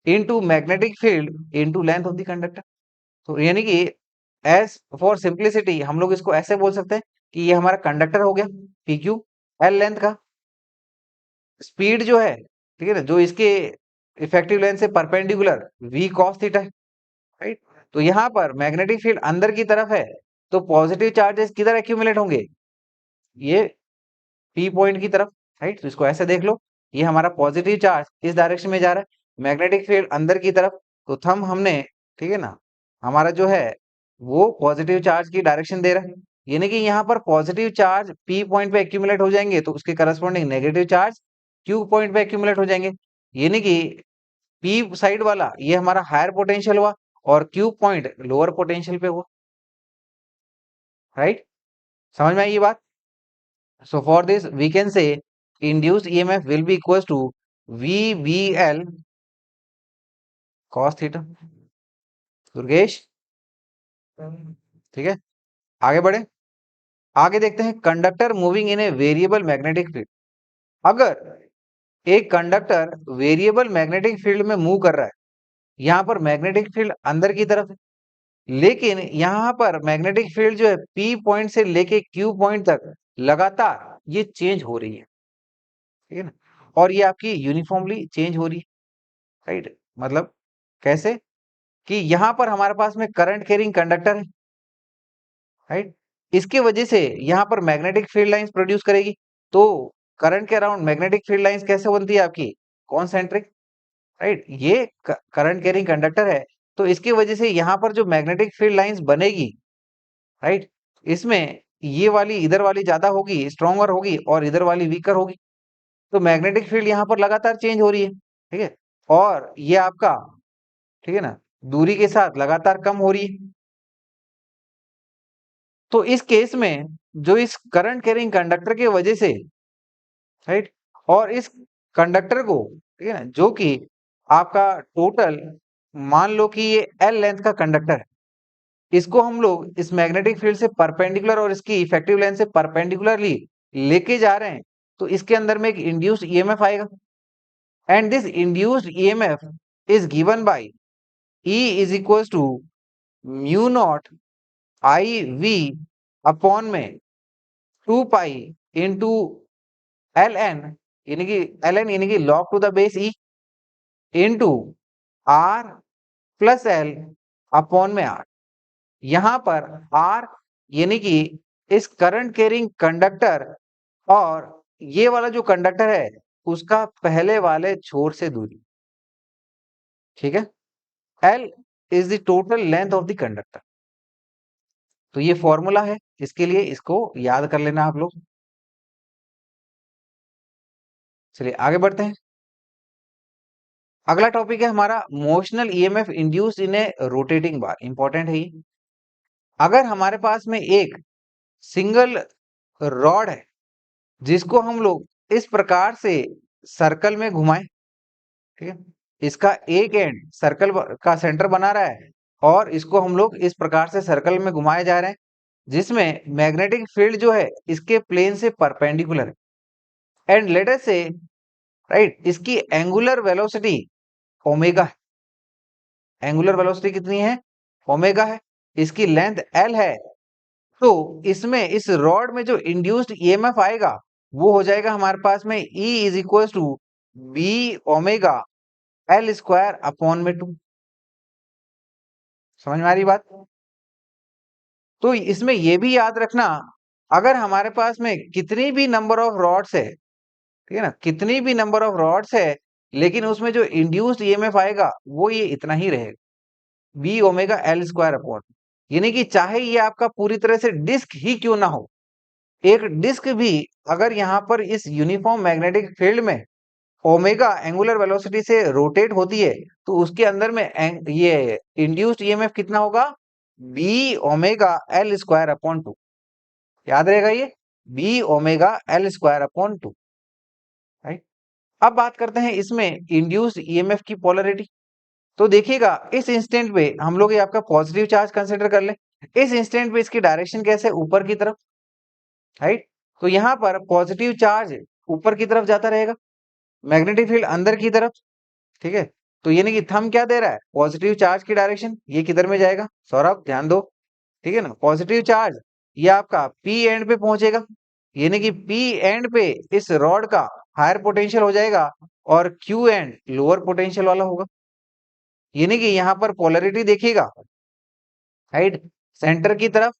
into magnetic field into length of the conductor. तो यानी कि एज फॉर सिंप्लिसिटी हम लोग इसको ऐसे बोल सकते हैं कि ये हमारा कंडक्टर हो गया PQ, L लेंथ का, स्पीड जो है, ठीक है ना, जो इसके इफेक्टिव लेंथ से परपेंडिकुलर v cos थीटा है, राइट। तो यहाँ पर मैग्नेटिक फील्ड अंदर की तरफ है, तो पॉजिटिव चार्जेस किधर एक्यूमुलेट होंगे, ये P पॉइंट की तरफ, राइट। तो इसको ऐसे देख लो, ये हमारा पॉजिटिव चार्ज इस डायरेक्शन में जा रहा है, मैग्नेटिक फील्ड अंदर की तरफ, तो थंब हमने, ठीक है ना, हमारा जो है वो पॉजिटिव चार्ज की डायरेक्शन दे रहा है, यानी कि यहाँ पर पॉजिटिव चार्ज P पॉइंट पे एक्यूमुलेट हो जाएंगे तो उसके corresponding negative charge Q point पे एक्यूमुलेट हो जाएंगे, यानी कि P साइड वाला ये हमारा हायर पोटेंशियल हुआ और Q पॉइंट लोअर पोटेंशियल पे हुआ, राइट। समझ में आई ये बात। So for this we can say induced EMF will be equals to VBL cos theta। Durgesh, ठीक है, आगे बढ़े, आगे देखते हैं conductor moving in a variable magnetic field. अगर एक कंडक्टर वेरिएबल मैग्नेटिक फील्ड में मूव कर रहा है, यहाँ पर मैग्नेटिक फील्ड अंदर की तरफ है, लेकिन यहाँ पर मैग्नेटिक फील्ड जो है P पॉइंट से लेके Q पॉइंट तक लगातार ये चेंज हो रही है, ठीक है ना, और ये आपकी यूनिफॉर्मली चेंज हो रही है, राइट। मतलब कैसे, कि यहाँ पर हमारे पास में करंट कैरिंग कंडक्टर है, राइट, इसके वजह से यहाँ पर मैग्नेटिक फील्ड लाइंस प्रोड्यूस करेगी, तो करंट के अराउंड मैग्नेटिक फील्ड लाइंस कैसे बनती है आपकी? Concentric, right? ये करंट कैरिंग कंडक्टर है, तो इसकी वजह से यहाँ पर जो मैग्नेटिक फील्ड लाइंस बनेगी, राइट, इसमें ये वाली इधर वाली ज्यादा होगी, स्ट्रॉन्गर होगी, और इधर वाली वीकर होगी। तो मैग्नेटिक फील्ड यहाँ पर लगातार चेंज हो रही है, ठीक है, और ये आपका, ठीक है ना, दूरी के साथ लगातार कम हो रही है। तो इस केस में जो इस करंट कैरिंग कंडक्टर की वजह से, राइट, और इस कंडक्टर को, ठीक है ना, जो कि आपका टोटल, मान लो कि ये एल लेंथ का कंडक्टर है, इसको हम लोग इस मैग्नेटिक फील्ड से परपेंडिकुलर और इसकी इफेक्टिव लेंथ से परपेंडिकुलरली लेके जा रहे हैं, तो इसके अंदर में एक इंड्यूस्ड ईएमएफ आएगा, and this induced EMF is given by E is equal to mu naught I V upon में 2 पाई इंटू एल एन, यानी कि log to the base e into r plus l upon में r. यहां पर are यानी कि इस current carrying conductor और ये वाला जो कंडक्टर है उसका पहले वाले छोर से दूरी, ठीक है। L is the total length of the conductor. तो ये फॉर्मूला है, इसके लिए इसको याद कर लेना आप लोग। चलिए आगे बढ़ते हैं। अगला टॉपिक है हमारा motional EMF induced in A rotating bar. Important है ये। अगर हमारे पास में एक सिंगल रॉड है जिसको हम लोग इस प्रकार से सर्कल में घुमाएं, ठीक है, इसका एक एंड सर्कल का सेंटर बना रहा है और इसको हम लोग इस प्रकार से सर्कल में घुमाए जा रहे हैं, जिसमें मैग्नेटिक फील्ड जो है इसके प्लेन से परपेंडिकुलर है, एंड लेट अस से, राइट, इसकी एंगुलर वेलोसिटी ओमेगा है। एंगुलर वेलोसिटी कितनी है? ओमेगा है। इसकी लेंथ एल है। तो इसमें इस रॉड में जो इंड्यूस्ड ईएमएफ आएगा वो हो जाएगा हमारे पास में E is equal to B omega L square upon में 2। समझ में आ रही बात? तो इसमें ये भी याद रखना, अगर हमारे पास में कितनी भी नंबर ऑफ रॉड्स है, ठीक है ना, कितनी भी नंबर ऑफ रॉड्स है, लेकिन उसमें जो इंड्यूस्ड ईएमएफ आएगा वो ये इतना ही रहेगा, B omega L square upon. यानी कि चाहे ये आपका पूरी तरह से डिस्क ही क्यों ना हो, एक डिस्क भी अगर यहाँ पर इस यूनिफॉर्म मैग्नेटिक फील्ड में ओमेगा एंगुलर वेलोसिटी से रोटेट होती है, तो उसके अंदर में ये इंड्यूस्ड ईएमएफ कितना होगा? B omega L square upon 2। याद रहेगा ये, B omega L square upon 2, right. अब बात करते हैं इसमें इंड्यूस्ड ईएमएफ की पोलरिटी। तो देखिएगा इस इंस्टेंट पे हम लोग ये आपका पॉजिटिव चार्ज कंसिडर कर ले। इस इंस्टेंट पे इसकी डायरेक्शन कैसे? ऊपर की तरफ, राइट। तो यहाँ पर पॉजिटिव चार्ज ऊपर की तरफ जाता रहेगा, मैग्नेटिक फील्ड अंदर की तरफ, ठीक है। तो यानी कि थंब क्या दे रहा है? पॉजिटिव चार्ज की डायरेक्शन। ये किधर में जाएगा सौरभ? ध्यान दो, ठीक है ना। पॉजिटिव चार्ज ये आपका पी एंड पे पहुंचेगा, यानी कि पी एंड पे इस रॉड का हायर पोटेंशियल हो जाएगा और क्यू एंड लोअर पोटेंशियल वाला होगा। यानी कि यहाँ पर पोलरिटी देखिएगा, राइट, सेंटर की तरफ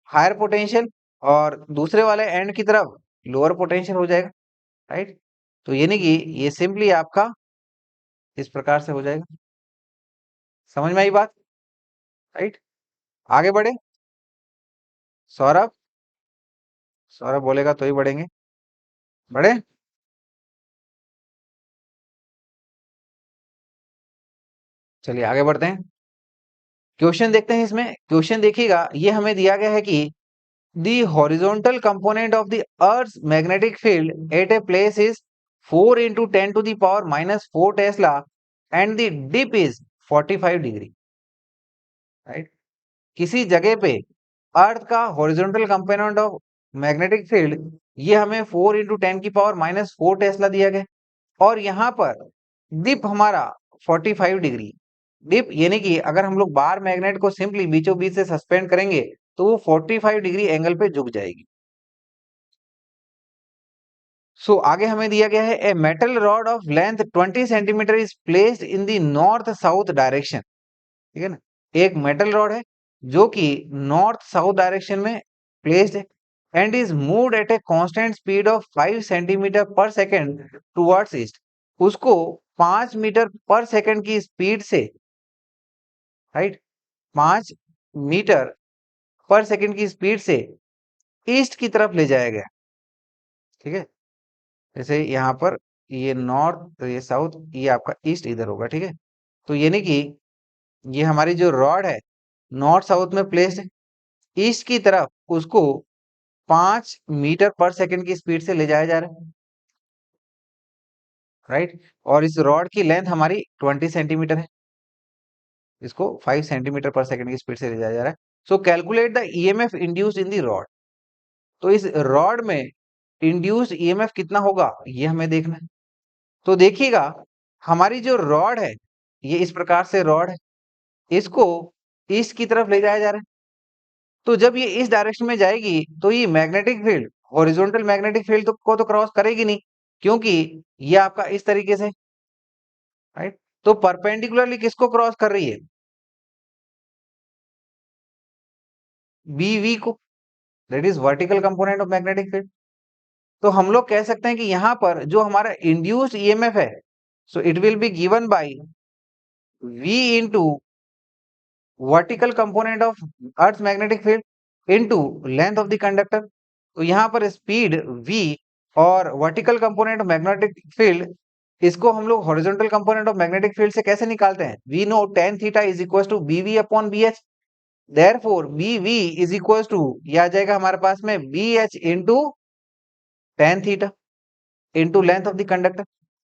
हायर पोटेंशियल और दूसरे वाले एंड की तरफ लोअर पोटेंशियल हो जाएगा, राइट। तो यानी कि ये सिंपली आपका इस प्रकार से हो जाएगा। समझ में आई बात? राइट। आगे बढ़े। सौरभ, सौरभ बोलेगा तो ही बढ़ेंगे। बढ़े। चलिए आगे बढ़ते हैं। क्वेश्चन देखते हैं। इसमें क्वेश्चन देखिएगा, ये हमें दिया गया है कि the horizontal component of the earth's magnetic field at a place is 4 into 10 to the power minus 4 Tesla and the dip is 45 degree, right. किसी जगह पे अर्थ का horizontal component of magnetic field ये हमें 4 इंटू 10 की पावर माइनस 4 टेस्ला दिया गया, और यहाँ पर डिप हमारा 45 डिग्री। डिप यानी कि अगर हम लोग बार मैग्नेट को सिंपली बीचों बीच से सस्पेंड करेंगे तो वो 45 डिग्री एंगल पे झुक जाएगी। सो आगे हमें दिया गया है a metal rod of length 20 centimetre is placed in the north south direction, ठीक है ना। एक मेटल रॉड है जो कि नॉर्थ साउथ डायरेक्शन में प्लेस्ड है, and is moved at a constant speed of 5 centimetre पर सेकेंड टुवर्ड्स ईस्ट, उसको 5 मीटर पर सेकेंड की स्पीड से, राइट, 5 मीटर पर सेकेंड की स्पीड से ईस्ट की तरफ ले जाया गया। ठीक है, जैसे यहाँ पर ये नॉर्थ, ये साउथ, ये आपका ईस्ट इधर होगा। ठीक है, तो यानी कि ये हमारी जो रॉड है नॉर्थ साउथ में प्लेस्ड है, ईस्ट की तरफ उसको 5 मीटर पर सेकेंड की स्पीड से ले जाया जा रहा है, राइट। और इस रॉड की लेंथ हमारी 20 सेंटीमीटर है, इसको 5 सेंटीमीटर पर सेकेंड की स्पीड से ले जाया जा रहा है। सो calculate the EMF induced in the rod, तो इस रॉड में इंड्यूस्ड ईएमएफ कितना होगा ये हमें देखना है। तो देखिएगा हमारी जो रॉड है ये इस प्रकार से रॉड है, इसको ईस्ट की तरफ ले जाया जा रहा है। तो जब ये इस डायरेक्शन में जाएगी तो ये magnetic field, horizontal magnetic field को तो क्रॉस करेगी नहीं, क्योंकि ये आपका इस तरीके से, राइट, तो परपेंडिकुलरली किसको क्रॉस कर रही है, बीवी को, that is vertical component of magnetic field. तो हम लोग कह सकते हैं कि यहाँ पर जो हमारा इंड्यूस्ड ईएमएफ है, so it will be given by V into vertical component of earth magnetic field into length of the conductor. तो यहाँ पर स्पीड v और vertical component of magnetic field, इसको हम लोग horizontal component of magnetic field से कैसे निकालते हैं, we know tan theta is equal to bv upon bh, therefore bv is equal to, ये आ जाएगा हमारे पास में bh into tan theta into length of the conductor,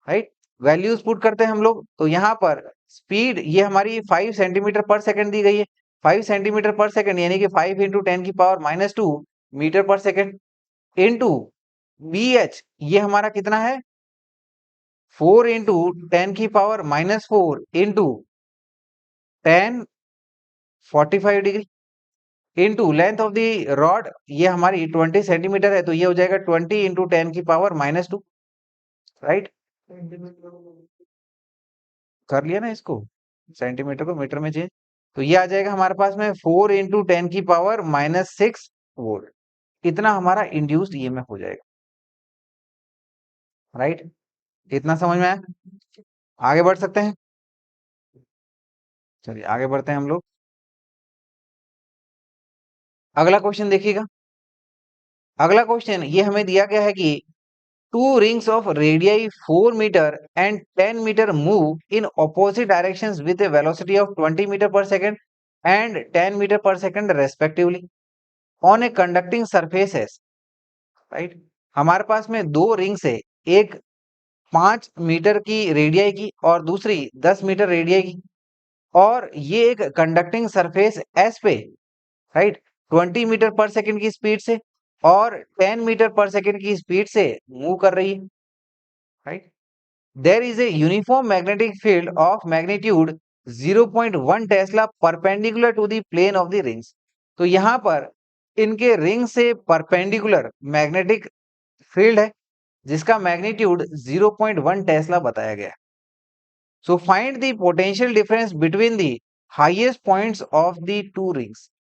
right. Values put करते हैं हम लोग, तो यहाँ पर स्पीड ये हमारी 5 सेंटीमीटर पर सेकंड दी गई है, 5 सेंटीमीटर पर सेकंड यानी कि 5 इंटू 10⁻⁻2 मीटर पर सेकंड इंटू BH, ये हमारा कितना है 4 into 10⁻⁻4 into 1045 degree into length of the rod, ये हमारी 20 सेंटीमीटर है, तो ये हो जाएगा 20 इंटू 10⁻⁻2, राइट। कर लिया ना इसको, सेंटीमीटर को मीटर में चेंज, तो ये आ जाएगा हमारे पास में 4 इंटू 10⁻⁻6 वोल्ट, इतना हमारा इंड्यूस्ड ईएमएफ हो जाएगा, राइट। इतना समझ में आया, आगे बढ़ सकते हैं, चलिए आगे बढ़ते हैं हम लोग। अगला क्वेश्चन देखिएगा, अगला क्वेश्चन ये हमें दिया गया है कि two rings of radii 4 meter and 10 meter move in opposite directions with a velocity of 20 meter per second and 10 meter per second respectively on a conducting surfaces, right। हमारे पास में दो रिंग्स है, एक 5 मीटर की रेडियाई की और दूसरी 10 मीटर रेडियाई की, और ये एक कंडक्टिंग सरफेस एस पे, राइट, 20 मीटर पर सेकंड की स्पीड से और 10 मीटर पर सेकंड की स्पीड से मूव कर रही है, right. There is a uniform magnetic field of magnitude 0.1 Tesla perpendicular to the plane of the rings। तो यहाँ पर इनके रिंग से परपेंडिकुलर मैग्नेटिक फील्ड है जिसका मैग्नीट्यूड 0.1 टेस्ला बताया गया है। So find the potential difference between the highest points of the two rings,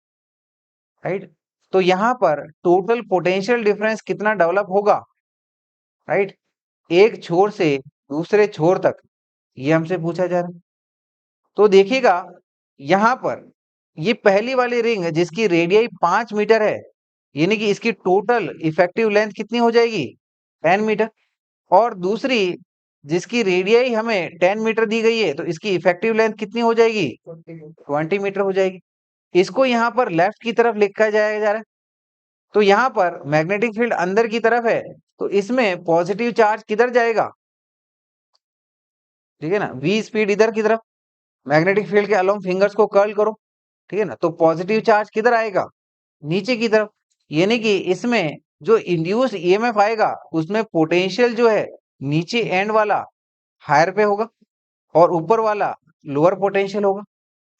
right. तो यहाँ पर टोटल पोटेंशियल डिफरेंस कितना डेवलप होगा, राइट, एक छोर से दूसरे छोर तक, ये हमसे पूछा जा रहा है। तो देखिएगा यहां पर ये पहली वाली रिंग जिसकी रेडियस 5 मीटर है, यानी कि इसकी टोटल इफेक्टिव लेंथ कितनी हो जाएगी 10 मीटर, और दूसरी जिसकी रेडियस हमें 10 मीटर दी गई है तो इसकी इफेक्टिव लेंथ कितनी हो जाएगी 20 मीटर हो जाएगी। इसको यहाँ पर लेफ्ट की तरफ लिखा जाएगा जा रहा है, तो यहाँ पर मैग्नेटिक फील्ड अंदर की तरफ है, तो इसमें पॉजिटिव चार्ज किधर जाएगा, ठीक है ना, v स्पीड इधर की तरफ, मैग्नेटिक फील्ड के अलोंग फिंगर्स को कर्ल करो, ठीक है ना, तो पॉजिटिव चार्ज किधर आएगा नीचे की तरफ, यानी कि इसमें जो इंड्यूस्ड ईएमएफ आएगा उसमें पोटेंशियल जो है नीचे एंड वाला हायर पे होगा और ऊपर वाला लोअर पोटेंशियल होगा।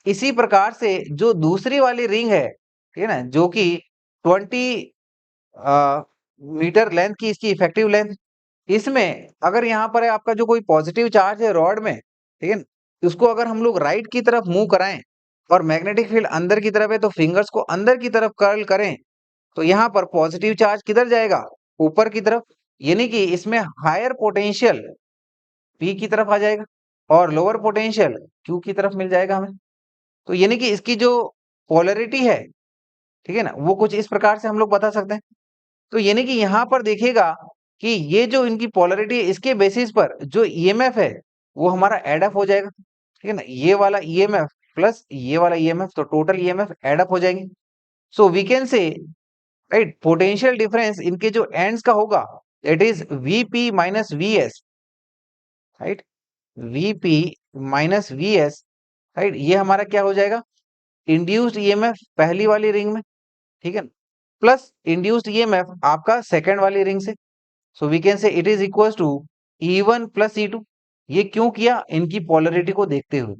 इसी प्रकार से जो दूसरी वाली रिंग है, ठीक है ना, जो कि 20 मीटर लेंथ की इसकी इफेक्टिव लेंथ, इसमें अगर यहाँ पर है आपका जो कोई पॉजिटिव चार्ज है रॉड में, ठीक है, उसको अगर हम लोग राइट की तरफ मूव कराएं और मैग्नेटिक फील्ड अंदर की तरफ है तो फिंगर्स को अंदर की तरफ कर्ल करें, तो यहाँ पर पॉजिटिव चार्ज किधर जाएगा, ऊपर की तरफ, यानी कि इसमें हायर पोटेंशियल पी की तरफ आ जाएगा और लोअर पोटेंशियल क्यू की तरफ मिल जाएगा हमें। तो यानी कि इसकी जो पोलरिटी है, ठीक है ना, वो कुछ इस प्रकार से हम लोग बता सकते हैं। तो यानी कि यहाँ पर देखिएगा कि ये जो इनकी पोलरिटी है, इसके बेसिस पर जो ईएमएफ है वो हमारा एड अप हो जाएगा, ठीक है ना, ये वाला ईएमएफ प्लस ये वाला ईएमएफ, तो टोटल ईएमएफ एड अप हो जाएंगे। So we can say, right, potential difference इनके जो एंड्स का होगा it is VP minus VS, right, VP minus VS, right, ये हमारा क्या हो जाएगा, इंड्यूस्ड ईएमएफ पहली वाली रिंग में, ठीक है, प्लस इंड्यूस्ड ईएमएफ आपका सेकंड वाली रिंग से। So we can say it is equal to E1 plus E2। ये क्यों किया, इनकी पोलरिटी को देखते हुए,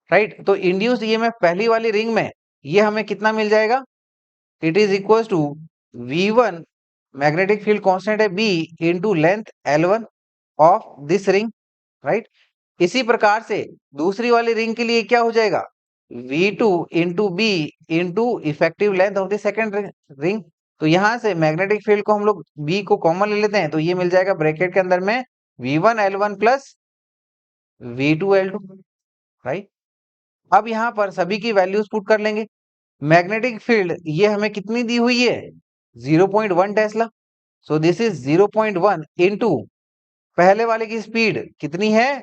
राइट। तो इंड्यूस्ड ईएमएफ पहली वाली रिंग में ये हमें कितना मिल जाएगा, it is equal to V1, magnetic field constant है B into length L1 of this ring, right. इसी प्रकार से दूसरी वाली रिंग के लिए क्या हो जाएगा, V2 into B into effective length of the second ring. तो यहां से मैग्नेटिक फील्ड को हम लोग B को कॉमन ले लेते हैं, तो ये मिल जाएगा ब्रैकेट के अंदर में V1L1 प्लस V2L2, राइट। अब यहाँ पर सभी की वैल्यूज पुट कर लेंगे। मैग्नेटिक फील्ड ये हमें कितनी दी हुई है, 0.1 Tesla. So this is 0.1 into पहले वाले की स्पीड कितनी है,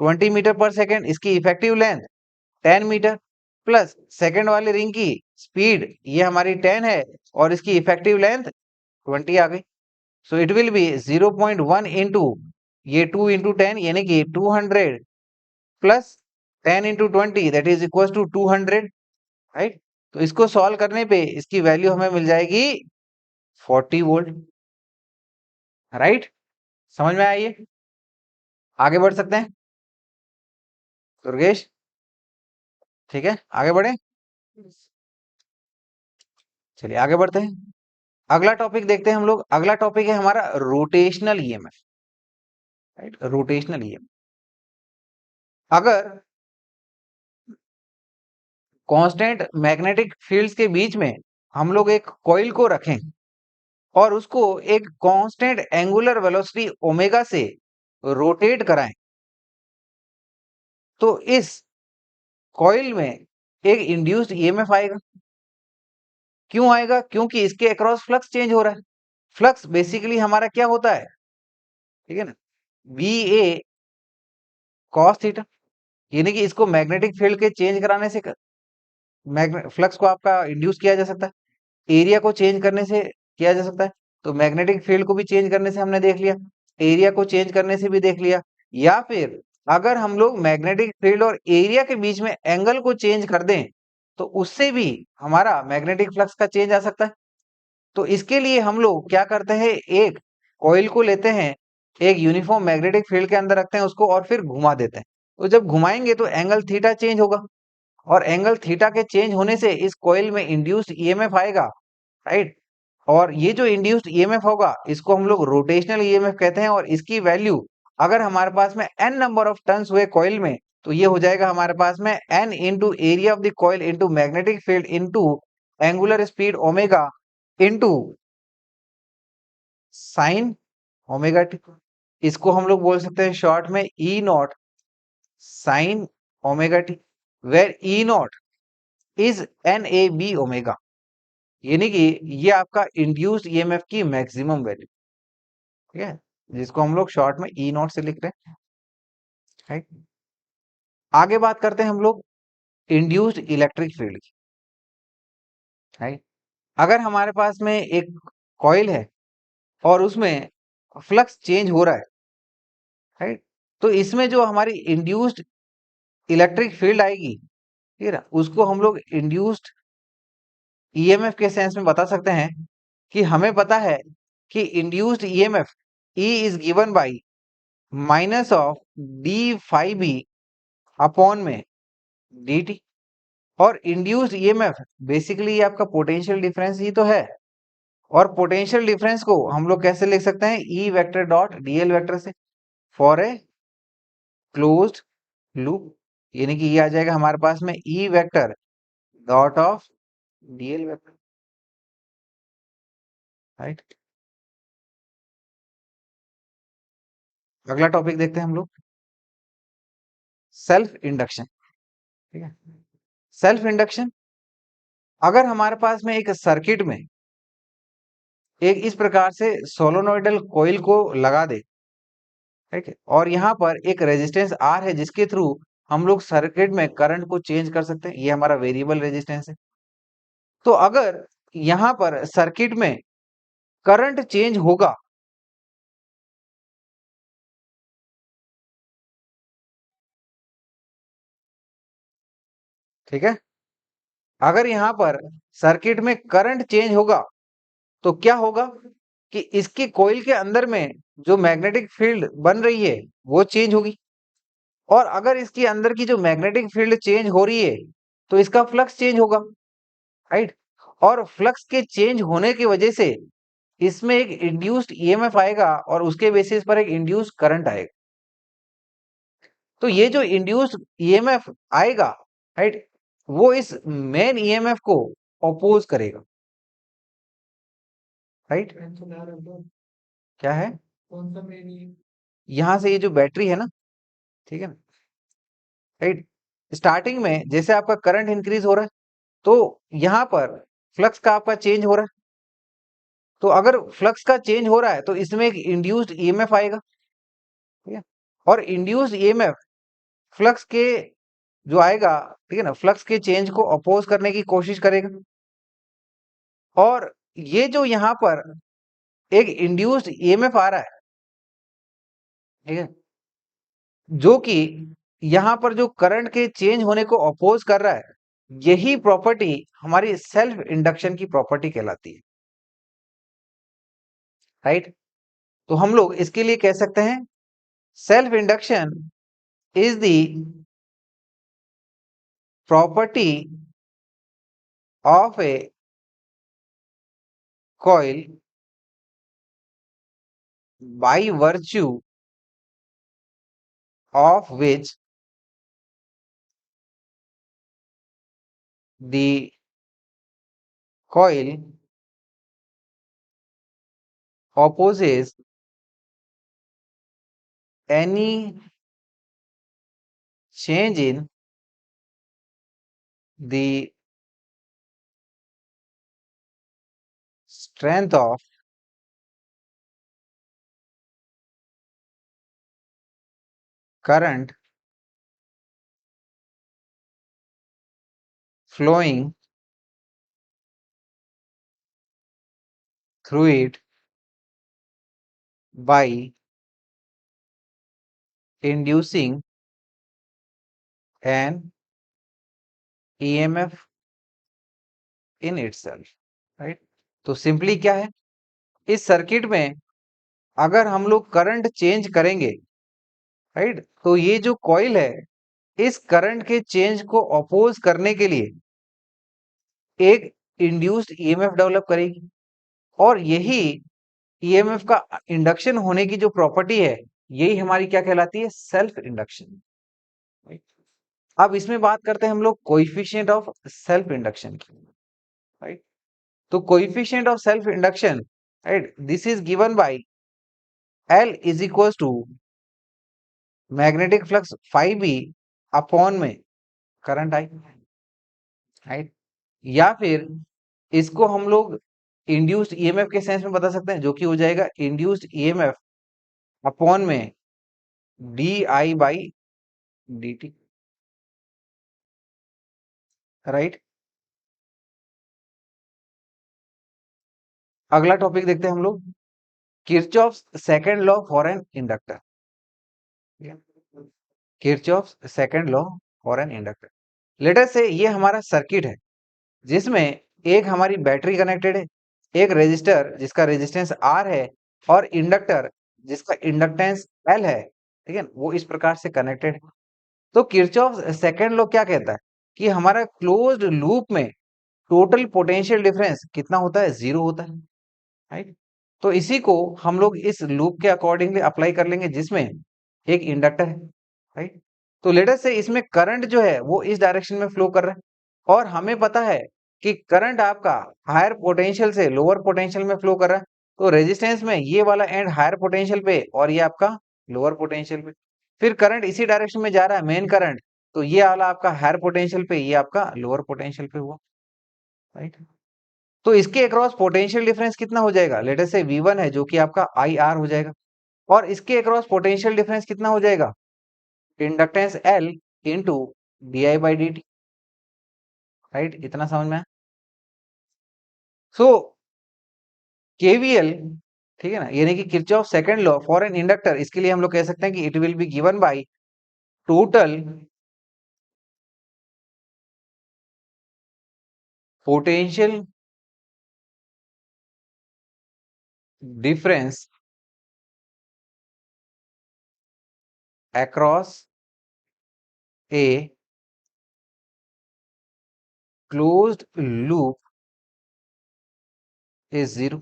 20 मीटर पर सेकेंड, इसकी effective length 10 metre, plus second वाली रिंग की स्पीड ये हमारी 10 है और इसकी इफेक्टिव लेंथ 20 आ गई। So it will be 0.1 into ये 2 इंटू 10 यानी कि 200 plus 10 into 20 that is equal to 200, right. तो इसको सॉल्व करने पे इसकी वैल्यू हमें मिल जाएगी 40 वोल्ट, राइट। समझ में आइए, आगे बढ़ सकते हैं दुर्गेश, ठीक है, आगे बढ़े, चलिए आगे बढ़ते हैं। अगला टॉपिक देखते हैं हम लोग। अगला टॉपिक है हमारा rotational EMF, right, rotational EMF. अगर कांस्टेंट मैग्नेटिक फील्ड्स के बीच में हम लोग एक कॉइल को रखें और उसको एक कांस्टेंट एंगुलर वेलोसिटी ओमेगा से रोटेट कराएं, तो इस कॉइल में एक इंड्यूस्ड ईएमएफ आएगा। क्यों आएगा, क्योंकि इसके अक्रॉस फ्लक्स चेंज हो रहा है। फ्लक्स बेसिकली हमारा क्या होता है, ठीक है ना, बी ए कॉस थीटा, यानी कि इसको मैग्नेटिक फील्ड के चेंज कराने से फ्लक्स को आपका इंड्यूस किया जा सकता है, एरिया को चेंज करने से किया जा सकता है। तो मैग्नेटिक फील्ड को भी चेंज करने से हमने देख लिया, एरिया को चेंज करने से भी देख लिया, या फिर अगर हम लोग मैग्नेटिक फील्ड और एरिया के बीच में एंगल को चेंज कर दें तो उससे भी हमारा मैग्नेटिक फ्लक्स का चेंज आ सकता है। तो इसके लिए हम लोग क्या करते हैं, एक कॉइल को लेते हैं, एक यूनिफॉर्म मैग्नेटिक फील्ड के अंदर रखते हैं उसको और फिर घुमा देते हैं। तो जब घुमाएंगे तो एंगल थीटा चेंज होगा और एंगल थीटा के चेंज होने से इस कॉइल में इंड्यूस्ड ईएमएफ आएगा, राइट। और ये जो इंड्यूस्ड ईएमएफ होगा इसको हम लोग रोटेशनल ईएमएफ कहते हैं और इसकी वैल्यू अगर हमारे पास में n नंबर ऑफ टर्न्स हुए कॉइल में तो ये हो जाएगा हमारे पास में n into area of the coil into magnetic field into angular speed omega into sine omega T. इसको हम लोग बोल सकते हैं शॉर्ट में E naught sine omega T, where E naught is N A B omega, यानी कि ये आपका इंड्यूस्ड ईएमएफ की मैक्सिमम वैल्यू, ठीक है, जिसको हम लोग शॉर्ट में ई नॉट से लिख रहे हैं, राइट। आगे बात करते हैं हम लोग इंड्यूस्ड इलेक्ट्रिक फील्ड की, राइट। अगर हमारे पास में एक कॉइल है और उसमें फ्लक्स चेंज हो रहा है, राइट, तो इसमें जो हमारी इंड्यूस्ड इलेक्ट्रिक फील्ड आएगी, ठीक है ना, उसको हम लोग इंड्यूस्ड ईएमएफ के सेंस में बता सकते हैं कि हमें पता है कि induced EMF E is given by minus of d phi B upon में डी टी, और इंड्यूस्ड ईएमएफ बेसिकली आपका पोटेंशियल डिफरेंस ही तो है, और पोटेंशियल डिफरेंस को हम लोग कैसे लिख सकते हैं, E vector dot DL vector से फॉर ए क्लोज्ड लूप, यानी कि ये आ जाएगा हमारे पास में E vector dot of DL vector, right. अगला टॉपिक देखते हैं हम लोग, सेल्फ इंडक्शन। ठीक है, सेल्फ इंडक्शन, अगर हमारे पास में एक सर्किट में एक इस प्रकार से सोलोनॉइडल कॉइल को लगा दे, ठीक है, और यहाँ पर एक रेजिस्टेंस आर है जिसके थ्रू हम लोग सर्किट में करंट को चेंज कर सकते हैं, ये हमारा वेरिएबल रेजिस्टेंस है। तो अगर यहाँ पर सर्किट में करंट चेंज होगा, ठीक है, अगर यहाँ पर सर्किट में करंट चेंज होगा तो क्या होगा कि इसकी कॉइल के अंदर में जो मैग्नेटिक फील्ड बन रही है वो चेंज होगी, और अगर इसके अंदर की जो मैग्नेटिक फील्ड चेंज हो रही है तो इसका फ्लक्स चेंज होगा, राइट। और फ्लक्स के चेंज होने की वजह से इसमें एक इंड्यूस्ड ईएमएफ आएगा और उसके बेसिस पर एक इंड्यूस्ड करंट आएगा। तो ये जो इंड्यूस्ड ईएमएफ आएगा, राइट, वो इस मेन ईएमएफ को अपोज करेगा, राइट। क्या है, कौन सा मेन, यहाँ से ये जो बैटरी है ना, ठीक है ना, राइट, स्टार्टिंग में जैसे आपका करंट इंक्रीज हो रहा है तो यहाँ पर फ्लक्स का आपका चेंज हो रहा है, तो अगर फ्लक्स का चेंज हो रहा है तो इसमें एक इंड्यूस्ड ईएमएफ आएगा, ठीक है, और इंड्यूस्ड ईएमएफ फ्लक्स के जो आएगा, ठीक है ना, फ्लक्स के चेंज को अपोज करने की कोशिश करेगा, और ये जो यहाँ पर एक इंड्यूस्ड ईएमएफ आ रहा है, ठीक है, जो कि यहाँ पर जो करंट के चेंज होने को अपोज कर रहा है, यही प्रॉपर्टी हमारी सेल्फ इंडक्शन की प्रॉपर्टी कहलाती है, राइट। तो हम लोग इसके लिए कह सकते हैं self induction is the property of A coil by virtue of which the coil opposes any change in the strength of current flowing through it by inducing an EMF in itself, right। तो simply क्या है, इस circuit में अगर हम लोग current change करेंगे, right, तो ये जो कॉइल है इस करंट के चेंज को अपोज करने के लिए एक इंड्यूस्ड ईएमएफ डेवलप करेगी, और यही ईएमएफ का इंडक्शन होने की जो प्रॉपर्टी है यही हमारी क्या कहलाती है, सेल्फ इंडक्शन। अब इसमें बात करते हैं हम लोग कोएफिशिएंट ऑफ सेल्फ इंडक्शन की, राइट। तो coefficient of self induction, right, this is given by L is equal to magnetic flux phi B upon में करंट आई, राइट। या फिर इसको हम लोग इंड्यूस्ड ईएमएफ के सेंस में बता सकते हैं, जो कि हो जाएगा इंड्यूस्ड ईएमएफ अपॉन में D I by d T, right. अगला टॉपिक देखते हैं हम लोग, Kirchhoff's second law for an inductor. Kirchhoff's second law for an inductor, late us से ये हमारा सर्किट है जिसमें एक हमारी बैटरी कनेक्टेड है, एक रेजिस्टर जिसका रेजिस्टेंस आर है, और इंडक्टर जिसका इंडक्टेंस एल है, ठीक है, वो इस प्रकार से कनेक्टेड है। तो किरचॉफ सेकंड लॉ क्या कहता है कि हमारा क्लोज्ड लूप में टोटल पोटेंशियल डिफरेंस कितना होता है, जीरो होता है, राइट। तो इसी को हम लोग इस लूप के अकॉर्डिंगली अप्लाई कर लेंगे जिसमें एक इंडक्टर है, राइट। तो लेट अस से इसमें करंट जो है वो इस डायरेक्शन में फ्लो कर रहा है, और हमें पता है कि करंट आपका हायर पोटेंशियल से लोअर पोटेंशियल में फ्लो कर रहा है, तो रेजिस्टेंस में ये वाला एंड हायर पोटेंशियल पे और ये आपका लोअर पोटेंशियल पे। फिर करंट इसी डायरेक्शन में जा रहा है, मेन करंट, तो ये वाला आपका हायर पोटेंशियल पे, ये आपका लोअर पोटेंशियल पे हुआ, राइट। तो इसके अक्रॉस पोटेंशियल डिफरेंस कितना हो जाएगा, लेट अस से V1 है जो कि आपका IR हो जाएगा, और इसके अक्रॉस पोटेंशियल डिफरेंस कितना हो जाएगा, inductance L into di/dt, right. इतना समझ में आया। सो केवीएल, ठीक है ना, यानी कि Kirchhoff second law for an inductor, इसके लिए हम लोग कह सकते हैं कि it will be given by total potential difference across a closed loop is zero,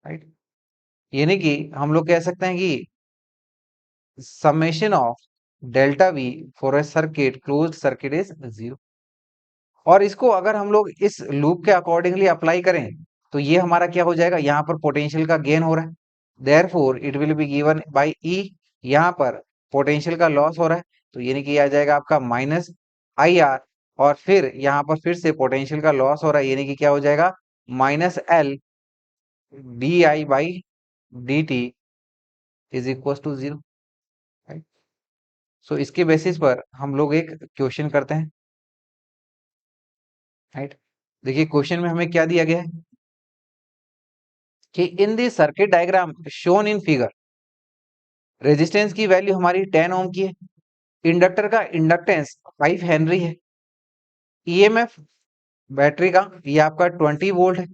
right. यानी कि हम लोग कह सकते हैं कि summation of delta V for a circuit closed circuit is zero. और इसको अगर हम लोग इस लूप के अकॉर्डिंगली अप्लाई करें तो ये हमारा क्या हो जाएगा, यहाँ पर पोटेंशियल का गेन हो रहा है, therefore it will be given by E. यहाँ पर पोटेंशियल का लॉस हो रहा है, तो यानी कि आ जाएगा आपका -IR, और फिर यहाँ पर फिर से पोटेंशियल का लॉस हो रहा है, यानी कि क्या हो जाएगा -L di/dt is equal to zero, right. सो इसके बेसिस पर हम लोग एक क्वेश्चन करते हैं, राइट। देखिए क्वेश्चन में हमें क्या दिया गया है कि in the circuit diagram shown in figure, resistance की वैल्यू हमारी 10 ओम की है, इंडक्टर का इंडक्टेंस 5 हेनरी है, ईएमएफ बैटरी का ये आपका 20 वोल्ट है,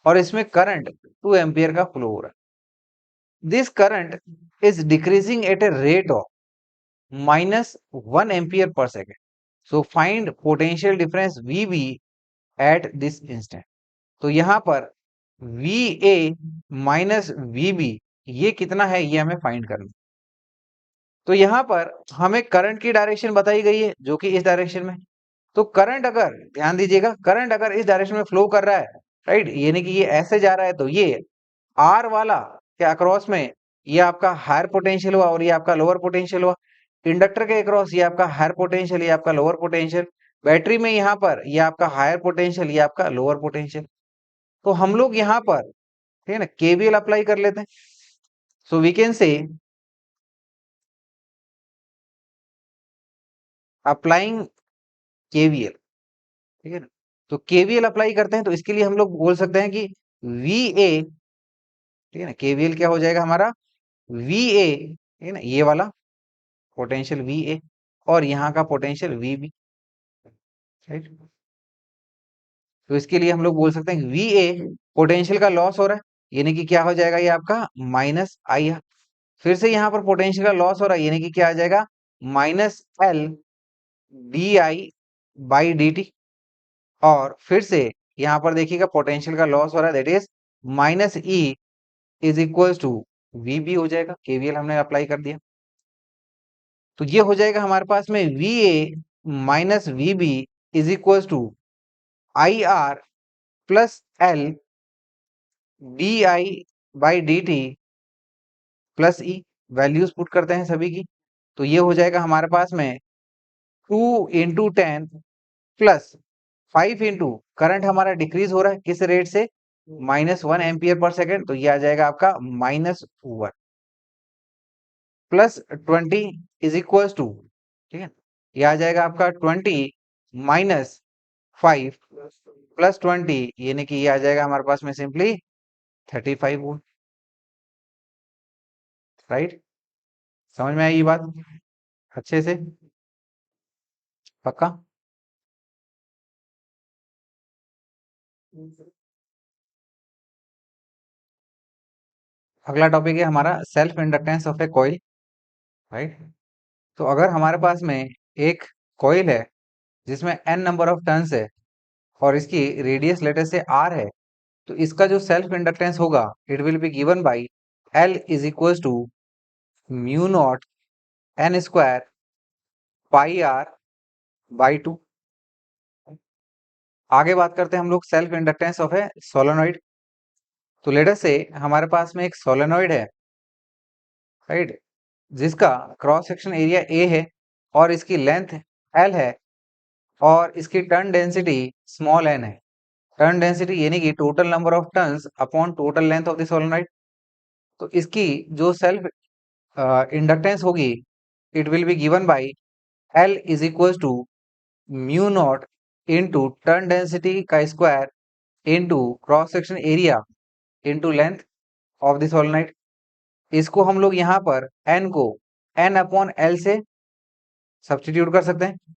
और इसमें करंट 2 एम्पियर का फ्लो हो रहा है। This current is decreasing at a rate of -1 ampere per second, so find potential difference VB at this instant. तो यहाँ पर VA माइनस VB ये कितना है, ये हमें फाइंड करना। तो यहाँ पर हमें करंट की डायरेक्शन बताई गई है जो कि इस डायरेक्शन में, तो करंट अगर ध्यान दीजिएगा, करंट अगर इस डायरेक्शन में फ्लो कर रहा है, राइट, यानी कि ये ऐसे जा रहा है, तो ये आर वाला के अक्रॉस में ये आपका हायर पोटेंशियल हुआ और ये आपका लोअर पोटेंशियल हुआ, इंडक्टर के अक्रॉस ये आपका हायर पोटेंशियल, ये आपका लोअर पोटेंशियल, बैटरी में यहाँ पर ये आपका हायर पोटेंशियल, ये आपका लोअर पोटेंशियल। तो हम लोग यहाँ पर, ठीक है ना, केवीएल अप्लाई कर लेते हैं। So we can say applying KVL, ठीक है ना। तो केवीएल अप्लाई करते हैं, तो इसके लिए हम लोग बोल सकते हैं कि VA, ठीक है ना, केवीएल क्या हो जाएगा हमारा VA, ठीक है ना, ये वाला पोटेंशियल VA और यहाँ का पोटेंशियल VB, राइट। तो इसके लिए हम लोग बोल सकते हैं कि VA पोटेंशियल का लॉस हो रहा है, यानी कि क्या हो जाएगा ये आपका -IR, फिर से यहाँ पर पोटेंशियल का लॉस हो रहा है, यानी कि क्या आ जाएगा -L di/dt, और फिर से यहाँ पर देखिएगा पोटेंशियल का लॉस हो रहा है, that is -E is equal to VB हो जाएगा, केवीएल हमने अप्लाई कर दिया। तो ये हो जाएगा हमारे पास में VA minus VB is equal to IR plus L di/dt plus E, values put करते हैं सभी की, तो ये हो जाएगा हमारे पास में 2 इंटू 10 प्लस 5 इंटू करंट हमारा डिक्रीज हो रहा है किस रेट से, -1 एम्पियर पर सेकेंड, तो ये आ जाएगा आपका -1 प्लस 20 इज इक्वल टू, ठीक है, ये आ जाएगा आपका 20 माइनस 5 प्लस 20, यानी कि ये आ जाएगा हमारे पास में सिंपली 35 वोल्ट, राइट। समझ में आई ये बात अच्छे से, पक्का। अगला टॉपिक है हमारा self inductance of A coil, right. तो अगर हमारे पास में एक कॉइल है जिसमें n नंबर ऑफ टर्न्स है और इसकी रेडियस लेटर से r है, तो इसका जो सेल्फ इंडक्टेंस होगा it will be given by L is equal to mu naught n square pi r by 2। आगे बात करते हैं हम लोग self inductance of a solenoid. तो लेट अस से हमारे पास में एक सोलेनॉइड है, राइट, जिसका क्रॉस सेक्शन एरिया ए है और इसकी लेंथ एल है और इसकी टर्न डेंसिटी स्मॉल एन है। टर्न डेंसिटी यानी कि total number of turns upon total length of the solenoid. तो इसकी जो सेल्फ इंडक्टेंस होगी, it will be given by L is equal to mu naught into turn density का square into cross section area into length of the solenoid. इसको हम लोग यहाँ पर n को n अपॉन एल से सब्सटीट्यूट कर सकते हैं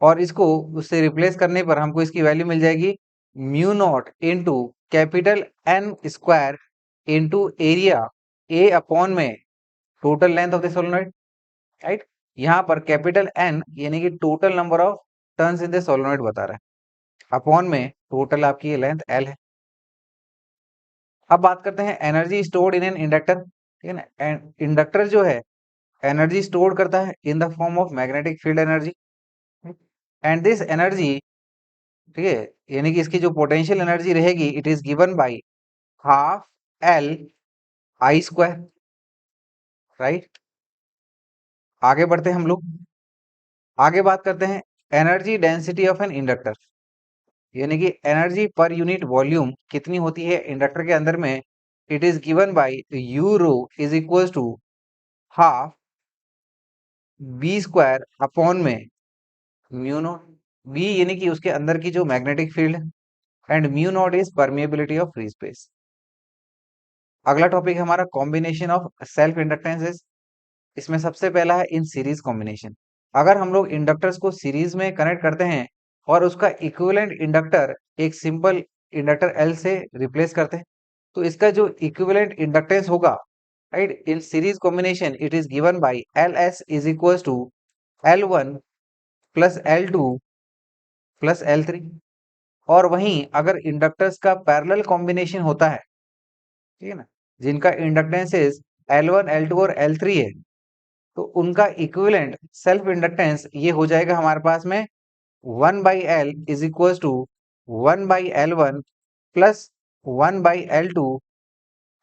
और इसको उससे रिप्लेस करने पर हमको इसकी वैल्यू मिल जाएगी mu naught into capital N square into area A upon में total length of the solenoid, right. यहाँ पर कैपिटल N यानी कि total number of turns in the solenoid बता रहा है, अपॉन में टोटल आपकी ये लेंथ L है। अब बात करते हैं energy stored in an inductor, ठीक है ना। इंडक्टर जो है एनर्जी स्टोर करता है in the form of magnetic field energy, and this energy, ठीक है, यानी कि इसकी जो पोटेंशियल एनर्जी रहेगी, it is given by half L I square, right. आगे बढ़ते हैं हम लोग, आगे बात करते हैं energy density of an inductor, यानी कि एनर्जी पर यूनिट वॉल्यूम कितनी होती है इंडक्टर के अंदर में। It is given by u rho is equal to half B square upon में म्यू नॉट। बी यानी कि उसके अंदर की जो मैग्नेटिक फील्ड है and mu naught is permeability of free space. अगला टॉपिक हमारा कॉम्बिनेशन ऑफ सेल्फ इंडक्टेंसेस। इसमें सबसे पहला है इन सीरीज कॉम्बिनेशन। अगर हम लोग इंडक्टर्स को सीरीज में कनेक्ट करते हैं और उसका इक्विवेलेंट इंडक्टर एक सिंपल इंडक्टर एल से रिप्लेस करते हैं, तो इसका जो इक्विवेलेंट इंडक्टेंस होगा, right, in series combination it is given by L S is equal to L1 plus L2 plus L3। और वहीं अगर इंडक्टर्स का पैरेलल कॉम्बिनेशन होता है, ठीक है ना, जिनका इंडक्टेंसेस L1 L2 और L3 है, तो उनका इक्विवेलेंट सेल्फ इंडक्टेंस ये हो जाएगा हमारे पास में 1/L is equal to 1/L1 plus 1/L2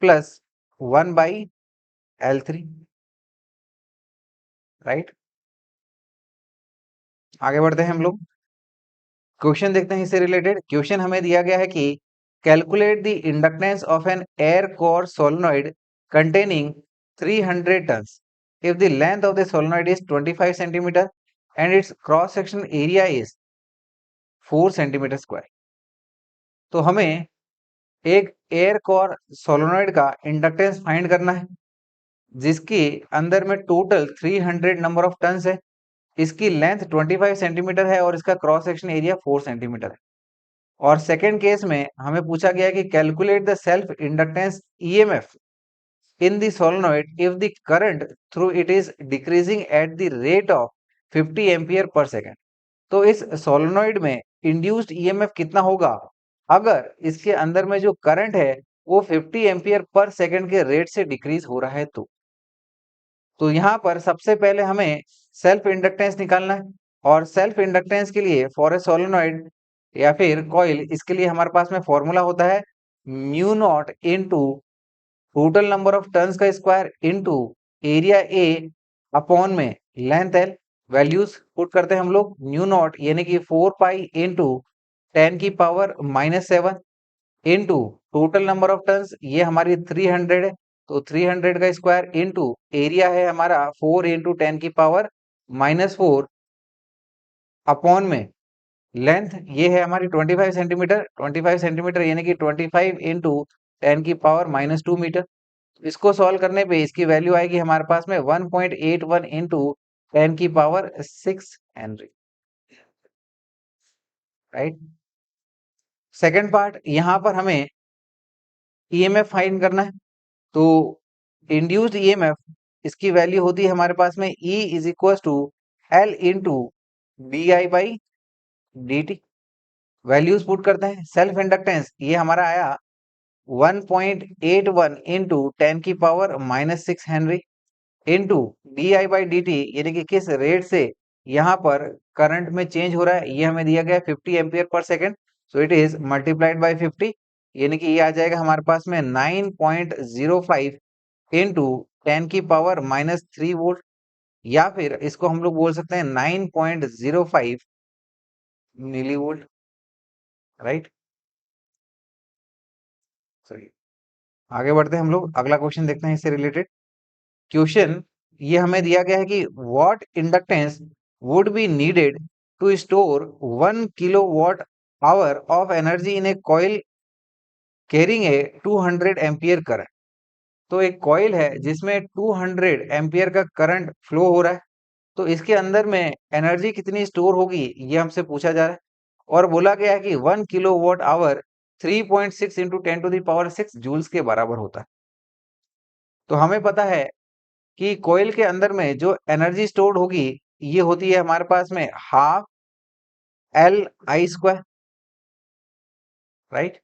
plus 1/L3, right. आगे बढ़ते हैं हम लोग, क्वेश्चन देखते हैं इससे रिलेटेड। क्वेश्चन हमें दिया गया है कि calculate the inductance of an air core solenoid containing 300 turns if the length of the solenoid is 25 centimeter and its cross section area is 4 centimeter square। तो हमें एक एयर कोर सोलेनॉइड का inductance find करना है जिसके अंदर में total 300 number of turns है, इसकी लेंथ 25 सेंटीमीटर है और इसका क्रॉस सेक्शन एरिया 4 सेंटीमीटर है। और सेकेंड केस में हमें पूछा गया कि calculate the self inductance EMF in the solenoid if the current through it is decreasing at the rate of 50 ampere per second. तो इस सोलेनॉइड में इंड्यूस्ड ईएमएफ कितना होगा अगर इसके अंदर में जो करंट है वो 50 एम्पियर पर सेकेंड के रेट से डिक्रीज हो रहा है। तो यहाँ पर सबसे पहले हमें सेल्फ इंडक्टेंस निकालना है और सेल्फ इंडक्टेंस के लिए फॉर ए सोलेनॉइड या फिर कॉइल, इसके लिए हमारे पास में फॉर्मूला होता है mu naught into total number of turns का square into area A upon में लेंथ एल। वैल्यूज पुट करते हैं हम लोग, म्यू नॉट यानी कि 4 पाई इंटू 10 की power -7 into total number of turns ये हमारी 300 है, तो 300 का स्क्वायर इंटू एरिया है हमारा 4 इंटू 10 की पावर -4 अपॉन में लेंथ ये है हमारी 25 सेंटीमीटर। 25 सेंटीमीटर यानी कि 25 इंटू 10 की पावर -2 मीटर। इसको सॉल्व करने पे इसकी वैल्यू आएगी हमारे पास में 1.81 इंटू 10 की power 6 Henry, right. Second part, यहाँ पर हमें ईएमएफ फाइंड करना है। तो इंड्यूस्ड ईएमएफ इसकी वैल्यू होती है हमारे पास में E is equal to L into DI/dt। Values put करते हैं। सेल्फ इंडक्टेंस ये हमारा आया 1.81 इंटू 10 की पावर -6 हेनरी इंटू DI/dt यानी कि किस रेट से यहाँ पर करंट में चेंज हो रहा है, ये हमें दिया गया है 50 ampere per second. So it is multiplied by 50, यानी कि ये आ जाएगा हमारे पास में 9.05 इंटू 10⁻³ या फिर इसको हम लोग बोल सकते हैं 9.05 मिलीवोल्ट, राइट। सही। आगे बढ़ते हैं हम लोग, अगला क्वेश्चन देखते हैं इससे रिलेटेड क्वेश्चन। ये हमें दिया गया है कि what inductance would be needed to store 1 kilowatt of energy in a coil carrying a 200 ampere current. तो एक कॉइल है जिसमें 200 एम्पियर का करंट फ्लो हो रहा है, तो इसके अंदर में एनर्जी कितनी स्टोर होगी ये हमसे पूछा जा रहा है। और बोला गया है कि 1 किलोवाट 3.6 इंटू 10⁻⁶ जूल्स के बराबर होता है। तो हमें पता है कि कोयल के अंदर में जो एनर्जी स्टोर्ड होगी ये होती है हमारे पास में हाफ Li², राइट।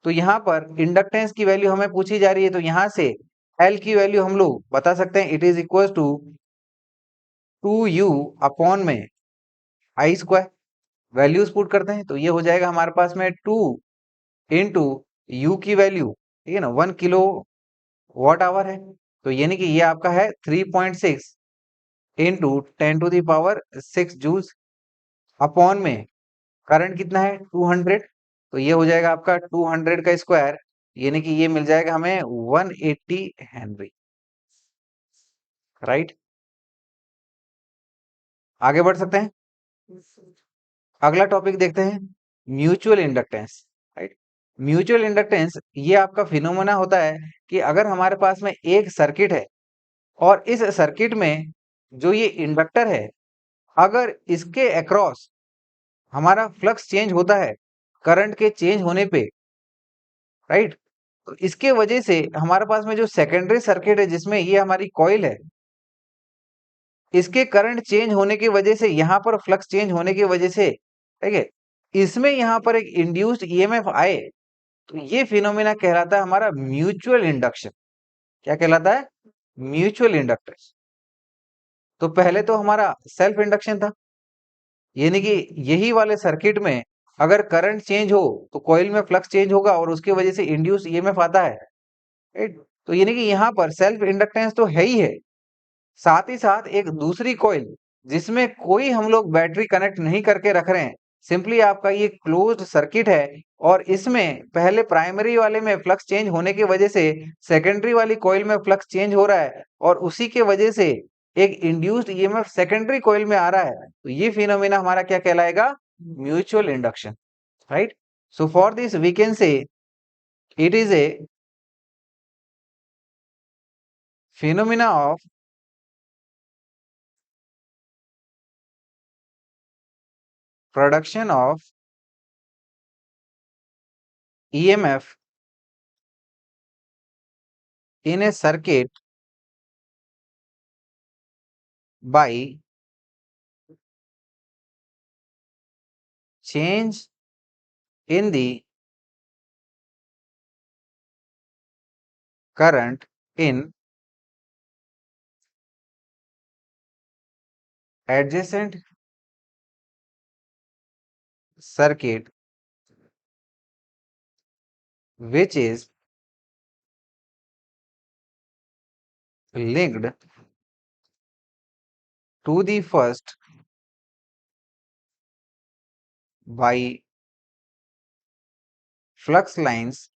तो यहाँ पर इंडक्टेंस की वैल्यू हमें पूछी जा रही है, तो यहाँ से L की वैल्यू हम लोग बता सकते हैं, it is equal to 2U upon में I²। वैल्यूज पुट करते हैं तो ये हो जाएगा हमारे पास में 2 इंटू यू की वैल्यू, ठीक है ना, 1 किलोवाट है, तो यानी कि ये आपका है 3.6 इंटू 10⁻⁶ जूल्स अपॉन में करंट कितना है 200, तो ये हो जाएगा आपका 200 का स्क्वायर, यानी कि ये मिल जाएगा हमें 180 हेनरी, राइट। आगे बढ़ सकते हैं, अगला टॉपिक देखते हैं mutual inductance, right. Mutual inductance ये आपका फिनोमेना होता है कि अगर हमारे पास में एक सर्किट है और इस सर्किट में जो ये इंडक्टर है, अगर इसके अक्रॉस हमारा फ्लक्स चेंज होता है करंट के चेंज होने पे, राइट, तो इसके वजह से हमारे पास में जो सेकेंडरी सर्किट है जिसमें ये हमारी कॉइल है, इसके करंट चेंज होने की वजह से यहाँ पर फ्लक्स चेंज होने की वजह से, ठीक है, इसमें यहाँ पर एक इंड्यूस्ड ईएमएफ आए, तो ये फिनोमेना कहलाता है हमारा म्यूचुअल इंडक्शन। क्या कहलाता है? Mutual inductance. तो पहले तो हमारा सेल्फ इंडक्शन था, यानी कि यही वाले सर्किट में अगर करंट चेंज हो तो कॉइल में फ्लक्स चेंज होगा और उसकी वजह से इंड्यूस ईएमएफ आता है, राइट। तो यानी कि यहाँ पर सेल्फ इंडक्टेंस तो है ही है, साथ ही साथ एक दूसरी कॉइल जिसमें कोई हम लोग बैटरी कनेक्ट नहीं करके रख रहे हैं, सिंपली आपका ये क्लोज्ड सर्किट है और इसमें पहले प्राइमरी वाले में फ्लक्स चेंज होने की वजह से सेकेंडरी वाली कॉइल में फ्लक्स चेंज हो रहा है और उसी के वजह से एक इंड्यूस्ड ईएमएफ सेकेंडरी कॉइल में आ रहा है, तो ये फिनोमेना हमारा क्या कहलाएगा? Mutual induction, right. So for this we can say it is a phenomena of production of EMF in a circuit by change in the current in adjacent circuit which is linked to the first by flux lines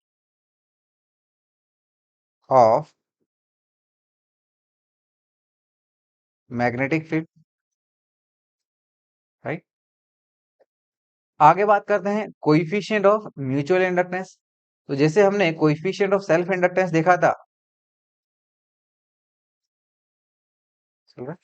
of magnetic field, right. आगे बात करते हैं coefficient of mutual inductance. तो जैसे हमने coefficient of self inductance देखा था, चल रहा है?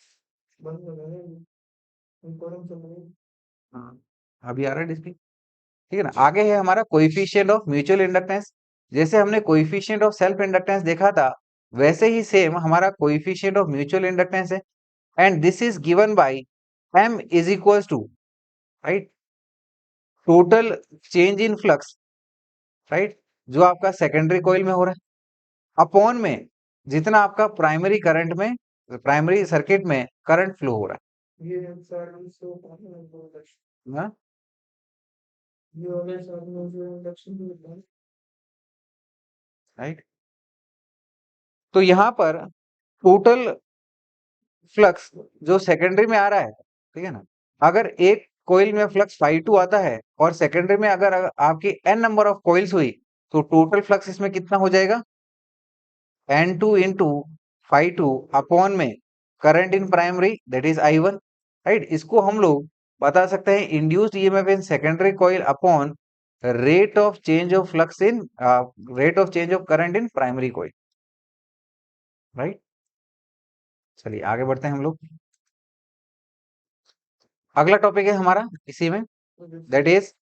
हाँ, अभी आ रहा है डिस्प्ले, ठीक है ना। आगे है हमारा कोएफिशिएंट ऑफ म्यूचुअल इंडक्टेंस। जैसे हमने कोएफिशिएंट ऑफ सेल्फ इंडक्टेंस देखा था, वैसे ही सेम हमारा कोएफिशिएंट ऑफ म्यूचुअल इंडक्टेंस है, and this is given by m is equals to, right, total change in flux, right, जो आपका सेकेंडरी कॉइल में हो रहा है, अपॉन में जितना आपका प्राइमरी करंट में, प्राइमरी सर्किट में करंट फ्लो हो रहा है। राइट। तो यहाँ पर टोटल फ्लक्स जो सेकेंडरी में आ रहा है, ठीक है ना, अगर एक कोयल में फ्लक्स फाई टू आता है और सेकेंडरी में अगर आपकी एन नंबर ऑफ कोइल्स हुई, तो टोटल फ्लक्स इसमें कितना हो जाएगा, N two into phi two upon में current in primary that is I one. Right, इसको हम लोग बता सकते हैं induced EMF in secondary coil upon rate of change of flux in rate of change of current in primary coil. Right, चलिए आगे बढ़ते हैं हम लोग। अगला टॉपिक है हमारा इसी में, दैट इज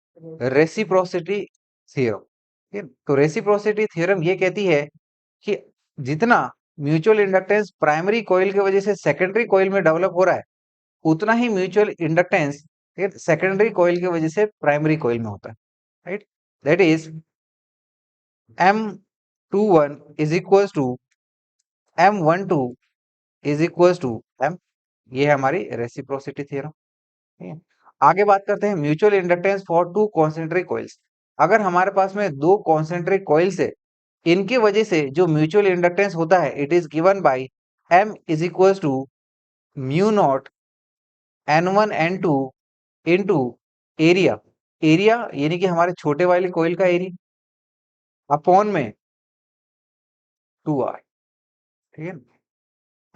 रेसिप्रोसिटी थ्योरम। ठीक है, तो रेसिप्रोसिटी थ्योरम ये कहती है कि जितना म्यूचुअल इंडक्टेंस प्राइमरी कॉइल की वजह से सेकेंडरी कॉइल में डेवलप हो रहा है, उतना ही म्यूचुअल इंडक्टेंस सेकेंडरी कॉइल की वजह से प्राइमरी कॉइल में होता है। Right, that is M21 is equal to M12 is equal to M। ये है हमारी रेसिप्रोसिटी थ्योरम। ठीक है, आगे बात करते हैं mutual inductance for to concentric coils. अगर हमारे पास में दो कॉन्सेंट्रिक कॉइल्स है, इनकी वजह से जो म्यूचुअल इंडक्टेंस होता है it is given by M is equal to mu naught N1 N2 into area, area यानी कि हमारे छोटे वाले कॉइल का एरिया अपॉन में 2R। ठीक है,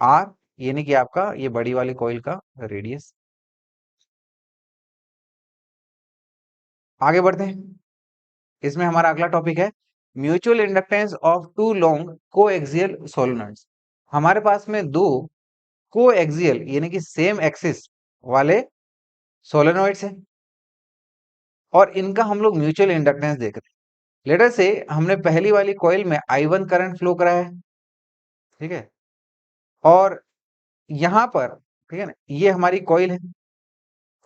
R यानी कि आपका ये बड़ी वाली कॉइल का रेडियस। आगे बढ़ते हैं, इसमें हमारा अगला टॉपिक है mutual inductance of two long coaxial solenoids. हमारे पास में दो कोएक्सियल यानी कि सेम एक्सिस वाले सोलेनॉइड्स हैं और इनका हम लोग म्यूचुअल इंडक्टेंस देख रहे हैं। लेटर से हमने पहली वाली कॉइल में I1 करंट फ्लो कराया है, ठीक है, और यहाँ पर, ठीक है ना, ये हमारी कॉइल है।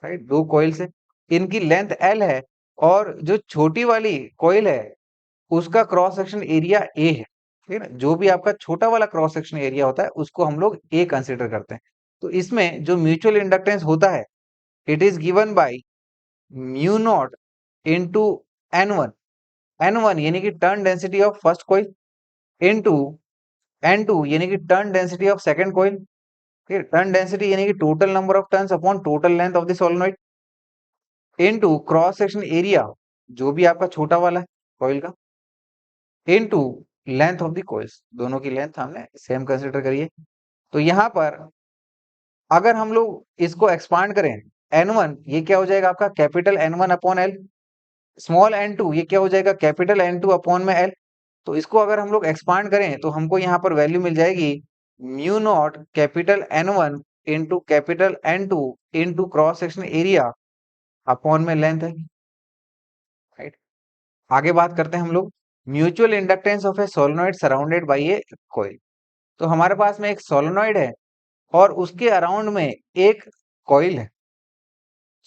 राइट, दो कॉइल्स है, इनकी लेंथ L है और जो छोटी वाली कॉइल है उसका क्रॉस सेक्शन एरिया ए है। ठीक है ना, जो भी आपका छोटा वाला क्रॉस सेक्शन एरिया होता है उसको हम लोग ए कंसिडर करते हैं। तो इसमें जो म्यूचुअल इंडक्टेंस होता है it is given by mu naught into N1, N1 यानी कि turn density of first coil into N2 यानी कि turn density of second coil. ठीक है, टर्न डेंसिटी यानी कि total number of turns upon total length of the solenoid into cross section area जो भी आपका छोटा वाला है कॉइल का into length of the coils, दोनों की लेंथ हमने सेम कंसीडर करिए। तो यहाँ पर अगर हम लोग इसको एक्सपांड करें, N1 ये क्या हो जाएगा आपका capital N1 upon L, small N2 ये क्या हो जाएगा कैपिटल N2 अपॉन में L। तो इसको अगर हम लोग एक्सपांड करें तो हमको यहाँ पर वैल्यू मिल जाएगी mu naught capital N1 into capital N2 into cross section area upon में लेंथ है। राइट, आगे बात करते हैं हम लोग mutual inductance of a solenoid surrounded by A coil. तो हमारे पास में एक सोलेनॉइड है और उसके अराउंड में एक कॉइल है।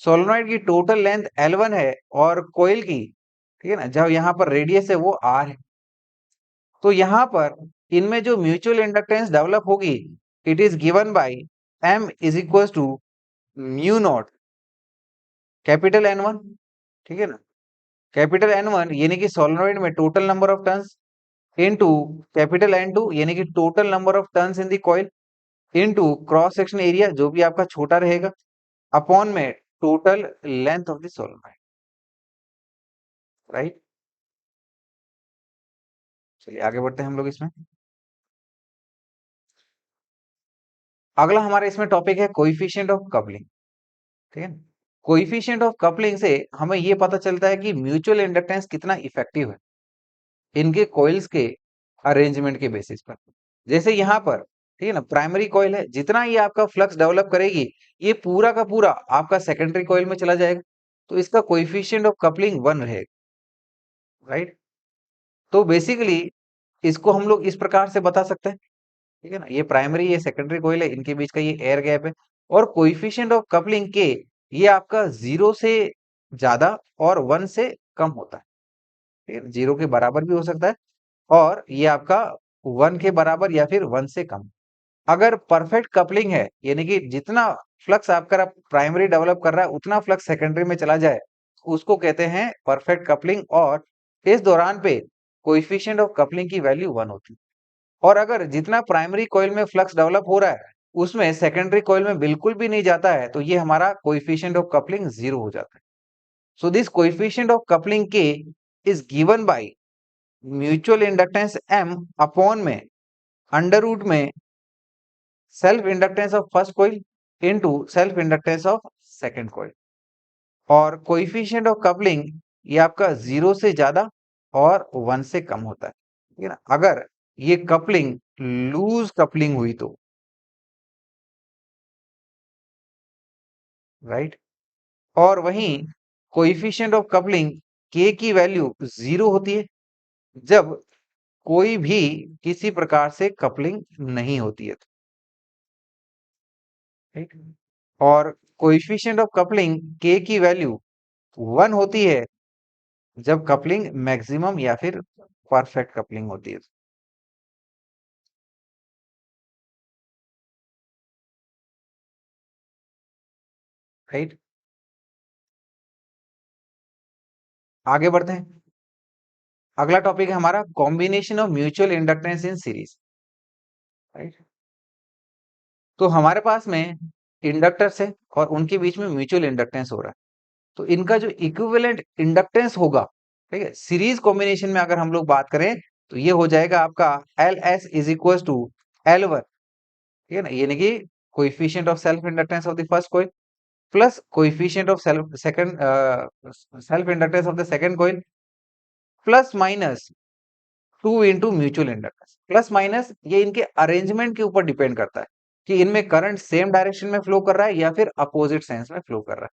सोलेनॉइड की टोटल लेंथ L1 है और कॉइल की, ठीक है ना, जब यहाँ पर रेडियस है वो R है। तो यहाँ पर इनमें जो म्यूचुअल इंडक्टेंस डेवलप होगी it is given by M is equal to mu naught capital N1, ठीक है ना, कैपिटल N1 यानी कि सोलेनॉइड में total number of turns into capital N2 यानी कि total number of turns in the coil into cross section area जो भी आपका छोटा रहेगा अपॉन में total length of the solenoid. Right, चलिए आगे बढ़ते हैं हम लोग इसमें। अगला हमारा इसमें टॉपिक है कोएफिशिएंट ऑफ कपलिंग। ठीक है, कोएफिशिएंट ऑफ कपलिंग से हमें ये पता चलता है कि म्यूचुअल इंडक्टेंस कितना इफेक्टिव है इनके कॉइल्स के अरेंजमेंट के बेसिस पर। जैसे यहाँ पर, ठीक है ना, प्राइमरी कॉइल है, जितना ये आपका फ्लक्स डेवलप करेगी ये पूरा का पूरा आपका सेकेंडरी कॉइल में चला जाएगा, तो इसका कोएफिशिएंट ऑफ कपलिंग 1 रहेगा। राइट, तो बेसिकली इसको हम लोग इस प्रकार से बता सकते हैं, ठीक है ना, ये प्राइमरी ये सेकेंडरी कॉइल है, इनके बीच का ये एयर गैप है और कोएफिशिएंट ऑफ कपलिंग के ये आपका 0 से ज्यादा और 1 से कम होता है। ठीक है, 0 के बराबर भी हो सकता है और ये आपका 1 के बराबर या फिर 1 से कम। अगर परफेक्ट कपलिंग है यानी कि जितना फ्लक्स आपका प्राइमरी डेवलप कर रहा है उतना फ्लक्स सेकेंडरी में चला जाए, उसको कहते हैं परफेक्ट कपलिंग, और इस दौरान पे कोएफिशिएंट ऑफ कपलिंग की वैल्यू 1 होती है। और अगर जितना प्राइमरी कॉइल में फ्लक्स डेवलप हो रहा है उसमें सेकेंडरी कॉइल में बिल्कुल भी नहीं जाता है, तो ये हमारा कोएफिशिएंट ऑफ कपलिंग 0 हो जाता है। So this coefficient of coupling K is given by mutual inductance M upon में अंडर रूट में self inductance of first coil into self inductance of second coil. और कोएफिशिएंट ऑफ कपलिंग ये आपका 0 से ज्यादा और 1 से कम होता है, ठीक है ना। अगर ये कपलिंग लूज कपलिंग हुई तो, राइट। और वहीं कोएफिशिएंट ऑफ कपलिंग K की वैल्यू 0 होती है जब कोई भी किसी प्रकार से कपलिंग नहीं होती है, ठीक। और कोएफिशिएंट ऑफ कपलिंग K की वैल्यू 1 होती है जब कपलिंग मैक्सिमम या फिर परफेक्ट कपलिंग होती है, राइट। आगे बढ़ते हैं। अगला टॉपिक है हमारा combination of mutual inductance in series, right. तो हमारे पास में इंडक्टर्स है और उनके बीच में म्यूचुअल इंडक्टेंस हो रहा है, तो इनका जो इक्विवेलेंट इंडक्टेंस होगा, ठीक है, सीरीज कॉम्बिनेशन में अगर हम लोग बात करें तो ये हो जाएगा आपका L S is equal to L1, ठीक है ना, यानी कि coefficient of self inductance of the first coil plus coefficient of self inductance of the second coil plus minus 2 into mutual inductance. Plus minus ये इनके अरेंजमेंट के ऊपर depend करता है कि इनमें करंट सेम डायरेक्शन में फ्लो कर रहा है या फिर अपोजिट सेंस में फ्लो कर रहा है।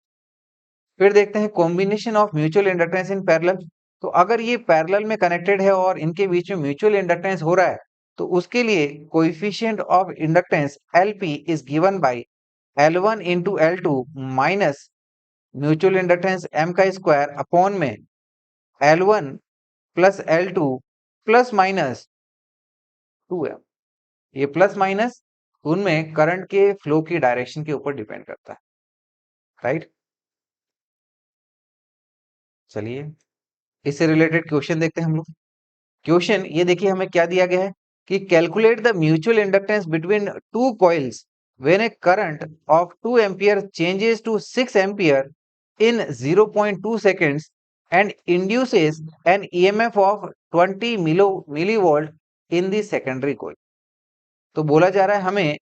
फिर देखते हैं combination of mutual inductance in parallel. तो अगर ये पैरेलल में कनेक्टेड है और इनके बीच में म्यूचुअल इंडक्टेंस हो रहा है तो उसके लिए coefficient of inductance Lp is given bye L1 into L2 minus mutual inductance M का स्क्वायर अपॉन में L1 plus L2 plus minus 2M। ये प्लस माइनस उनमें करंट के फ्लो की डायरेक्शन के ऊपर डिपेंड करता है, राइट। चलिए इससे रिलेटेड क्वेश्चन देखते हैं हम लोग। क्वेश्चन ये देखिए हमें क्या दिया गया है कि calculate the mutual inductance between two coils when a current of 2 ampere changes to 6 ampere in 0.2 seconds and induces an EMF of 20 millivolt in the secondary coil. तो बोला जा रहा है हमें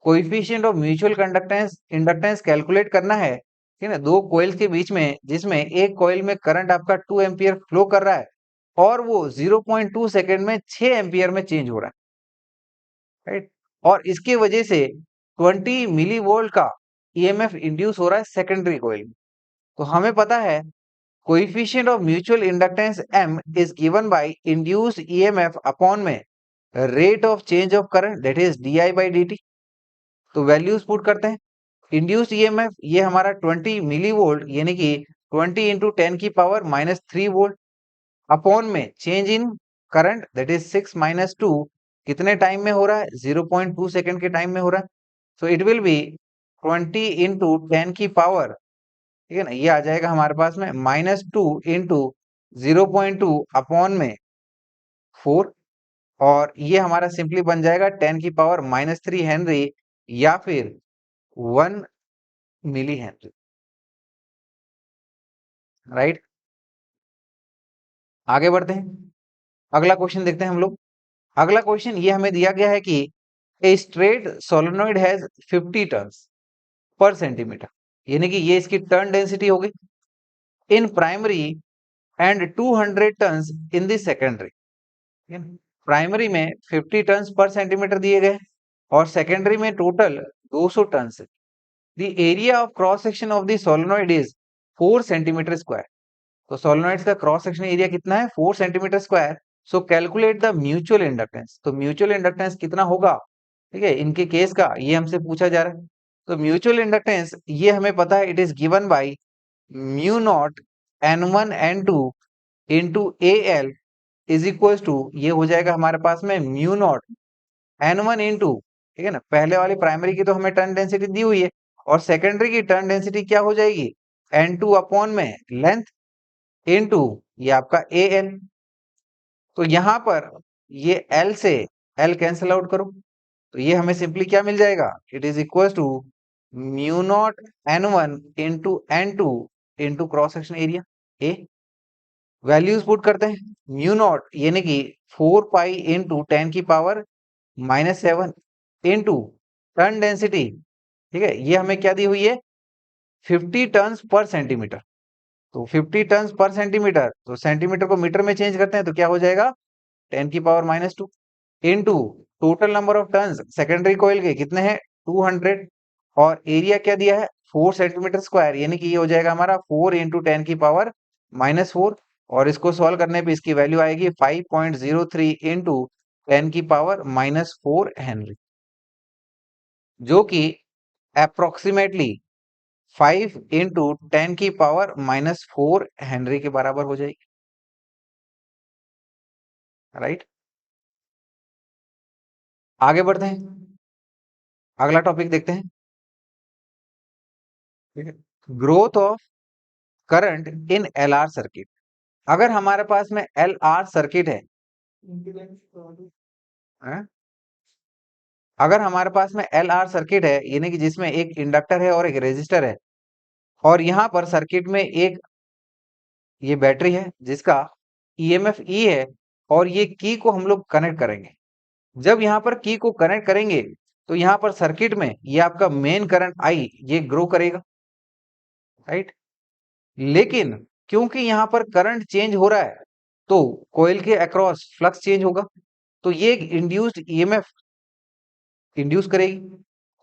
coefficient of mutual conductance inductance कैलकुलेट करना है, ठीक है ना, दो कॉइल्स के बीच में जिसमें एक कॉइल में करंट आपका 2 एम्पियर फ्लो कर रहा है और वो 0.2 सेकंड में 6 एम्पियर में चेंज हो रहा है, राइट। और इसकी वजह से 20 मिलीवोल्ट का ईएमएफ इंड्यूस हो रहा है सेकेंडरी कॉइल में। तो हमें पता है coefficient of mutual inductance M is given by induced EMF upon में rate of change of current that is DI by DT। तो वैल्यूज पुट करते हैं। इंड्यूस्ड ईएमएफ ये हमारा 20 मिलीवोल्ट यानी कि 20 इंटू 10 की पावर माइनस 3 वोल्ट अपॉन में change in current that is 6 minus 2 कितने टाइम में हो रहा है 0.2 सेकंड के टाइम में हो रहा है। So it will B 20 into 10 की पावर, ठीक है ना, ये आ जाएगा हमारे पास में माइनस 2 इंटू 0.2 अपॉन में 4। और ये हमारा सिंपली बन जाएगा 10 की पावर माइनस 3 हेनरी या फिर 1 मिली हेनरी, राइट। आगे बढ़ते हैं। अगला क्वेश्चन देखते हैं हम लोग। अगला क्वेश्चन ये हमें दिया गया है कि a straight solenoid has 50 turns per centimetre, यानी कि ये इसकी टर्न डेंसिटी होगी in primary and 200 turns in the secondary. Primary में 50 टर्न्स पर सेंटीमीटर दिए गए और सेकेंडरी में total 200 turns. The area of cross section of the solenoid is 4 centimetre square. तो सोलेनोइड्स का क्रॉस सेक्शन एरिया कितना है 4 centimetre square. So calculate the mutual inductance. तो म्यूचुअल इंडक्टेंस कितना होगा, ठीक है, इनके केस का ये हमसे पूछा जा रहा है। तो म्यूचुअल इंडक्टेंस ये हमें पता है it is given by mu naught N1 N2 into AL is equal to, ये हो जाएगा हमारे पास में म्यू नॉट N1 इंटू, ठीक है ना, पहले वाली प्राइमरी की तो हमें टर्न डेंसिटी दी हुई है और सेकेंडरी की टर्न डेंसिटी क्या हो जाएगी N2 अपॉन में लेंथ इनटू ये आपका AN। तो यहां पर ये L से L कैंसिल आउट करो, तो ये हमें सिंपली क्या मिल जाएगा, it is equal to mu naught N1 into N2 into cross section area A. Values put करते हैं, म्यू नॉट यानी कि 4 पाई इंटू 10 की पावर -7 इंटू टर्न डेंसिटी, ठीक है, ये हमें क्या दी हुई है, 50 टन्स पर सेंटीमीटर। तो 50 टन्स पर सेंटीमीटर, तो सेंटीमीटर को मीटर में चेंज करते हैं तो क्या हो जाएगा, 10 की power -2 into total number of turns secondary coil के कितने हैं, 200, और एरिया क्या दिया है, 4 सेंटीमीटर स्क्वायर, यानी कि ये हो जाएगा हमारा 4 इंटू 10 की पावर -4, और इसको सॉल्व करने पे इसकी वैल्यू आएगी 5.03 इंटू 10 की पावर -4 हेनरी, जो कि अप्रोक्सीमेटली 5 इंटू 10 की पावर -4 हेनरी के बराबर हो जाएगी, राइट। आगे बढ़ते हैं, अगला टॉपिक देखते हैं, ठीक है, growth of current in LR circuit. अगर हमारे पास में LR सर्किट है, हैं? अगर हमारे पास में LR सर्किट है यानी कि जिसमें एक इंडक्टर है और एक रेजिस्टर है, और यहाँ पर सर्किट में एक ये बैटरी है जिसका EMF E है, और ये की को हम लोग कनेक्ट करेंगे। जब यहाँ पर की को कनेक्ट करेंगे तो यहाँ पर सर्किट में ये आपका मेन करंट I ये ग्रो करेगा, राइट। लेकिन क्योंकि यहाँ पर करंट चेंज हो रहा है तो कॉइल के अक्रॉस फ्लक्स चेंज होगा, तो ये एक इंड्यूस्ड EMF इंड्यूस करेगी,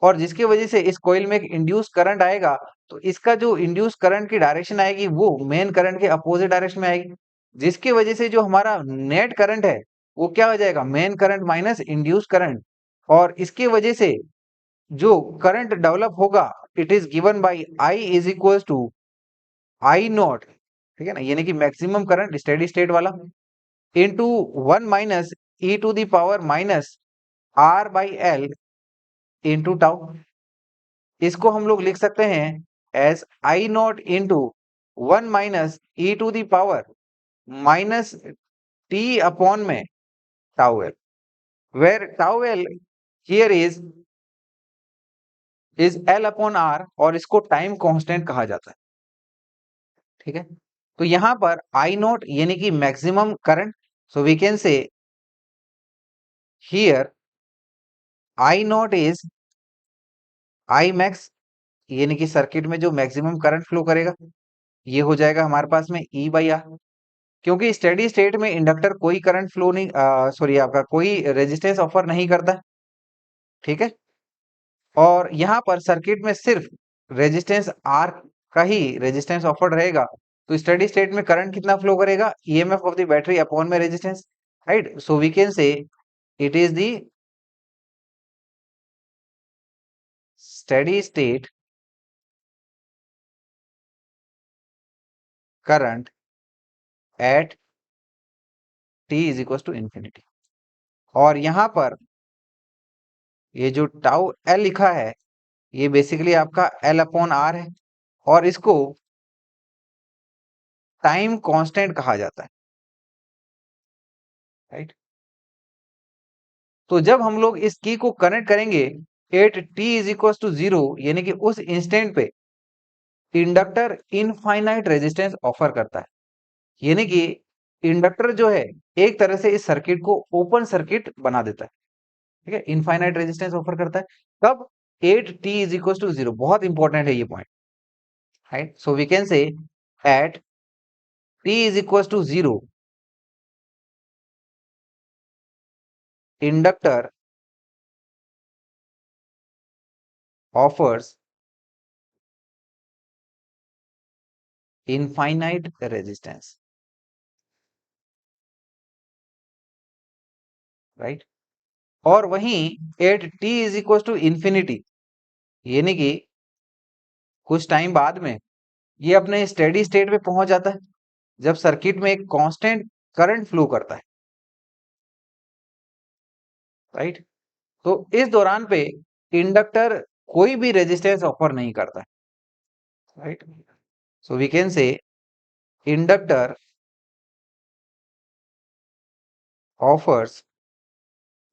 और जिसकी वजह से इस कॉइल में एक इंड्यूस करंट आएगा, तो इसका जो इंड्यूस करंट की डायरेक्शन आएगी वो मेन करंट के अपोजिट डायरेक्शन में आएगी, जिसकी वजह से जो हमारा नेट करंट है वो क्या हो जाएगा, main current minus induce current, और इसकी वजह से जो करंट डेवलप होगा it is given by I is equal to I naught, ठीक है ना, यानी कि मैक्सिमम करंट स्टेडी स्टेट वाला, into 1 minus e to the power minus R by L into tau. इसको हम लोग लिख सकते हैं as I naught into 1 minus e to the power minus t upon में tau L, where tau L here is L upon R, और इसको time constant कहा जाता है, ठीक है। तो यहां पर I नॉट यानी कि maximum current, so we can say here I naught is I max, यानी कि सर्किट में जो मैक्सिमम करंट फ्लो करेगा ये हो जाएगा हमारे पास में E बाई आर, क्योंकि स्टेडी स्टेट में इंडक्टर कोई करंट फ्लो नहीं, सॉरी आपका कोई रेजिस्टेंस ऑफर नहीं करता, ठीक है। और यहाँ पर सर्किट में सिर्फ रेजिस्टेंस आर का ही रेजिस्टेंस ऑफर रहेगा, तो स्टेडी स्टेट में करंट कितना फ्लो करेगा, EMF of the battery upon में resistance, right. So we can say it is the steady state current at t is equal to infinity. और यहाँ पर ये जो टाउ एल लिखा है ये बेसिकली आपका एल अपॉन आर है, और इसको टाइम कांस्टेंट कहा जाता है, राइट। तो जब हम लोग इस की को कनेक्ट करेंगे at t is equal to 0, यानी कि उस इंस्टेंट पे इंडक्टर इनफाइनाइट रेजिस्टेंस ऑफर करता है, यानी कि इंडक्टर जो है एक तरह से इस सर्किट को ओपन सर्किट बना देता है, ठीक है, इनफाइनाइट रेजिस्टेंस ऑफर करता है। कब, at t is equal to 0, बहुत इंपॉर्टेंट है ये point, right. So we can say at t is equals to 0, inductor offers infinite resistance, right. और वहीं at t is equals to infinity, यानी कि कुछ टाइम बाद में ये अपने स्टेडी स्टेट पे पहुंच जाता है जब सर्किट में एक कांस्टेंट करंट फ्लो करता है, राइट। तो इस दौरान पे इंडक्टर कोई भी रेजिस्टेंस ऑफर नहीं करता है, right. So we can say inductor offers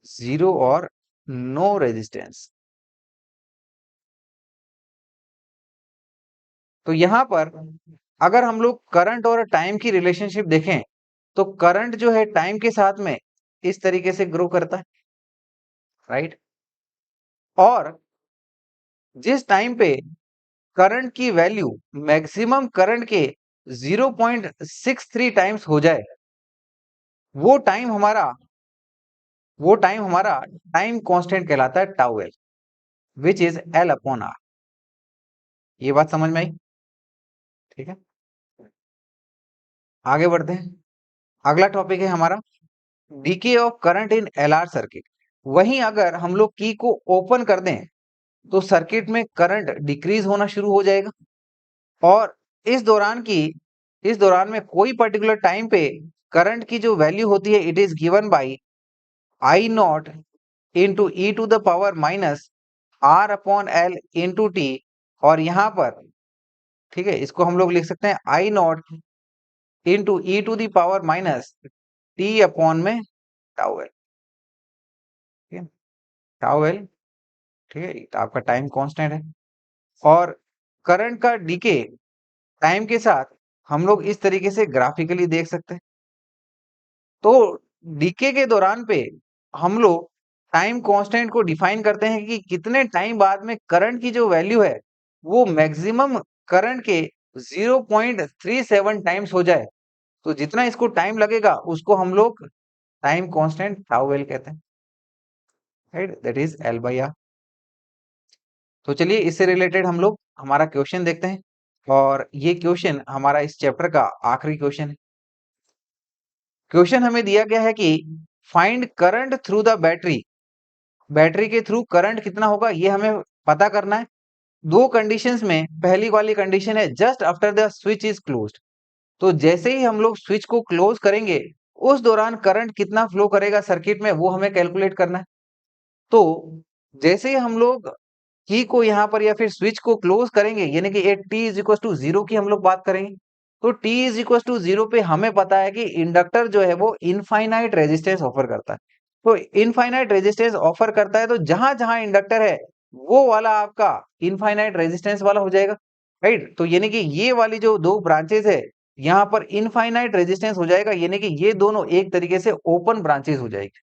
zero or no resistance. तो यहां पर अगर हम लोग करंट और टाइम की रिलेशनशिप देखें तो करंट जो है टाइम के साथ में इस तरीके से ग्रो करता है, राइट। और जिस टाइम पे करंट की वैल्यू मैक्सिमम करंट के 0.63 टाइम्स हो जाए, वो टाइम हमारा टाइम कांस्टेंट कहलाता है tau L, which is L upon R. ये बात समझ में आई? ठीक है, आगे बढ़ते हैं। अगला टॉपिक है हमारा DK of current in LR circuit. वहीं अगर हम लोग की को ओपन कर दें तो सर्किट में करंट डिक्रीज होना शुरू हो जाएगा, और इस दौरान की इस दौरान में कोई पर्टिकुलर टाइम पे करंट की जो वैल्यू होती है it is given by I naught into e to the power minus R upon L into t. और यहां पर ठीक है, इसको हम लोग लिख सकते हैं I naught into e to the power minus t upon में टाउ एल। ठीक है, टाउ एल, ठीक है, तो आपका टाइम कांस्टेंट है। और करंट का डीके टाइम के साथ हम लोग इस तरीके से ग्राफिकली देख सकते हैं। तो डीके के दौरान पे हम लोग टाइम कांस्टेंट को डिफाइन करते हैं कि कितने टाइम बाद में करंट की जो वैल्यू है वो मैक्सिमम करंट के 0.37 टाइम्स हो जाए। तो जितना इसको टाइम लगेगा उसको हम लोग टाइम कांस्टेंट टाउ एल कहते हैं, right, that is L by R. तो चलिए इससे रिलेटेड हम लोग हमारा क्वेश्चन देखते हैं, और ये क्वेश्चन हमारा इस चैप्टर का आखिरी क्वेश्चन है। क्वेश्चन हमें दिया गया है कि find current through the battery. Battery के थ्रू करंट कितना होगा ये हमें पता करना है। दो कंडीशंस में, पहली वाली कंडीशन है just after the switch is closed. तो जैसे ही हम लोग स्विच को क्लोज करेंगे उस दौरान करंट कितना फ्लो करेगा सर्किट में वो हमें कैलकुलेट करना है। तो जैसे ही हम लोग की को यहाँ पर या फिर स्विच को क्लोज करेंगे, यानी कि at t is equal to zero की हम लोग बात करेंगे, तो t is equal to zero पे हमें पता है कि इंडक्टर जो है वो इनफाइनाइट रेजिस्टेंस ऑफर करता है। तो इनफाइनाइट रेजिस्टेंस ऑफर करता है तो जहां जहां इंडक्टर है वो वाला आपका इनफाइनाइट रेजिस्टेंस वाला हो जाएगा, राइट। तो यानी कि ये वाली जो दो ब्रांचेस है यहाँ पर इनफाइनाइट रेजिस्टेंस हो जाएगा, यानी कि ये दोनों एक तरीके से ओपन ब्रांचेस हो जाएगी।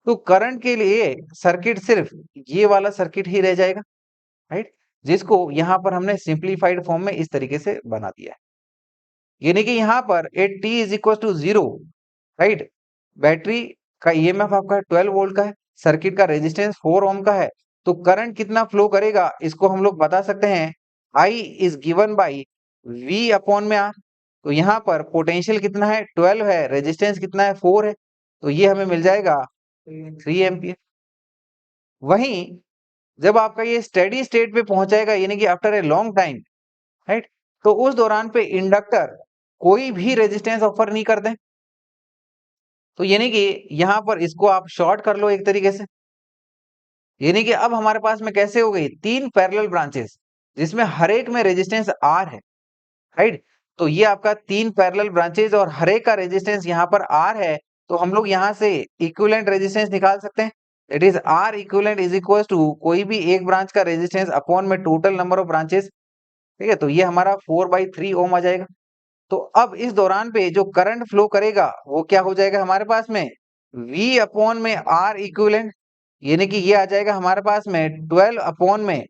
तो करंट के लिए सर्किट सिर्फ ये वाला सर्किट ही रह जाएगा, राइट, जिसको यहाँ पर हमने सिंप्लीफाइड फॉर्म में इस तरीके से बना दिया है। यानी कि यहाँ पर at t is equal to zero, right, battery का ईएमएफ आपका 12 वोल्ट का है, सर्किट का रेजिस्टेंस 4 ओम का है। तो करंट कितना फ्लो करेगा इसको हम लोग बता सकते हैं, I is given by V upon में आर। तो यहाँ पर पोटेंशियल कितना है 12 है, रेजिस्टेंस कितना है 4 है, तो ये हमें मिल जाएगा 3 एम्पियर। वहीं जब आपका ये स्टेडी स्टेट पे पहुंचाएगा यानी कि after a long time, right, तो उस दौरान पे इंडक्टर कोई भी रेजिस्टेंस ऑफर नहीं करते। तो यानी कि यहां पर इसको आप शॉर्ट कर लो एक तरीके से, यानी कि अब हमारे पास में कैसे हो गई तीन पैरेलल ब्रांचेस जिसमें हर एक में रेजिस्टेंस आर है, राइट। तो ये आपका तीन पैरेलल ब्रांचेस और हर एक का रेजिस्टेंस यहाँ पर आर है। तो हम लोग यहाँ से इक्विवेलेंट रेजिस्टेंस निकाल सकते हैं, it is R equivalent is equal to कोई भी एक ब्रांच का रेजिस्टेंस अपॉन में टोटल नंबर ऑफ ब्रांचेस। ठीक है, तो ये हमारा 4/3 ओम आ जाएगा। तो अब इस दौरान पे जो करंट फ्लो करेगा वो क्या हो जाएगा हमारे पास में V अपॉन में R इक्विवेलेंट, यानी कि ये आ जाएगा हमारे पास में 12 अपॉन में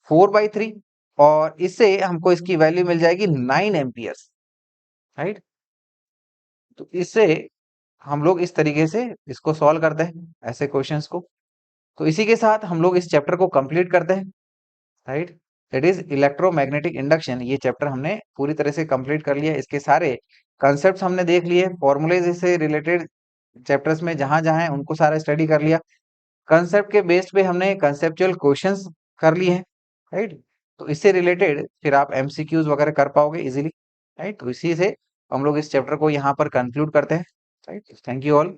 4/3, और इससे हमको इसकी वैल्यू मिल जाएगी 9 एम्पियर्स, राइट। तो इससे हम लोग इस तरीके से इसको सॉल्व करते हैं ऐसे क्वेश्चंस को। तो इसी के साथ हम लोग इस चैप्टर को कंप्लीट करते हैं, right, that is electromagnetic induction. ये चैप्टर हमने पूरी तरह से कंप्लीट कर लिया, इसके सारे कंसेप्ट हमने देख लिए, फॉर्मूलेज से रिलेटेड चैप्टर्स में जहां जहां है उनको सारा स्टडी कर लिया, कंसेप्ट के बेस पे हमने कंसेप्चुअल क्वेश्चंस कर लिए हैं, राइट। तो इससे रिलेटेड फिर आप एमसीक्यूज वगैरह कर पाओगे इजीली, राइट। तो इसी से हम लोग इस चैप्टर को यहाँ पर कंक्लूड करते हैं, राइट। Thank you all.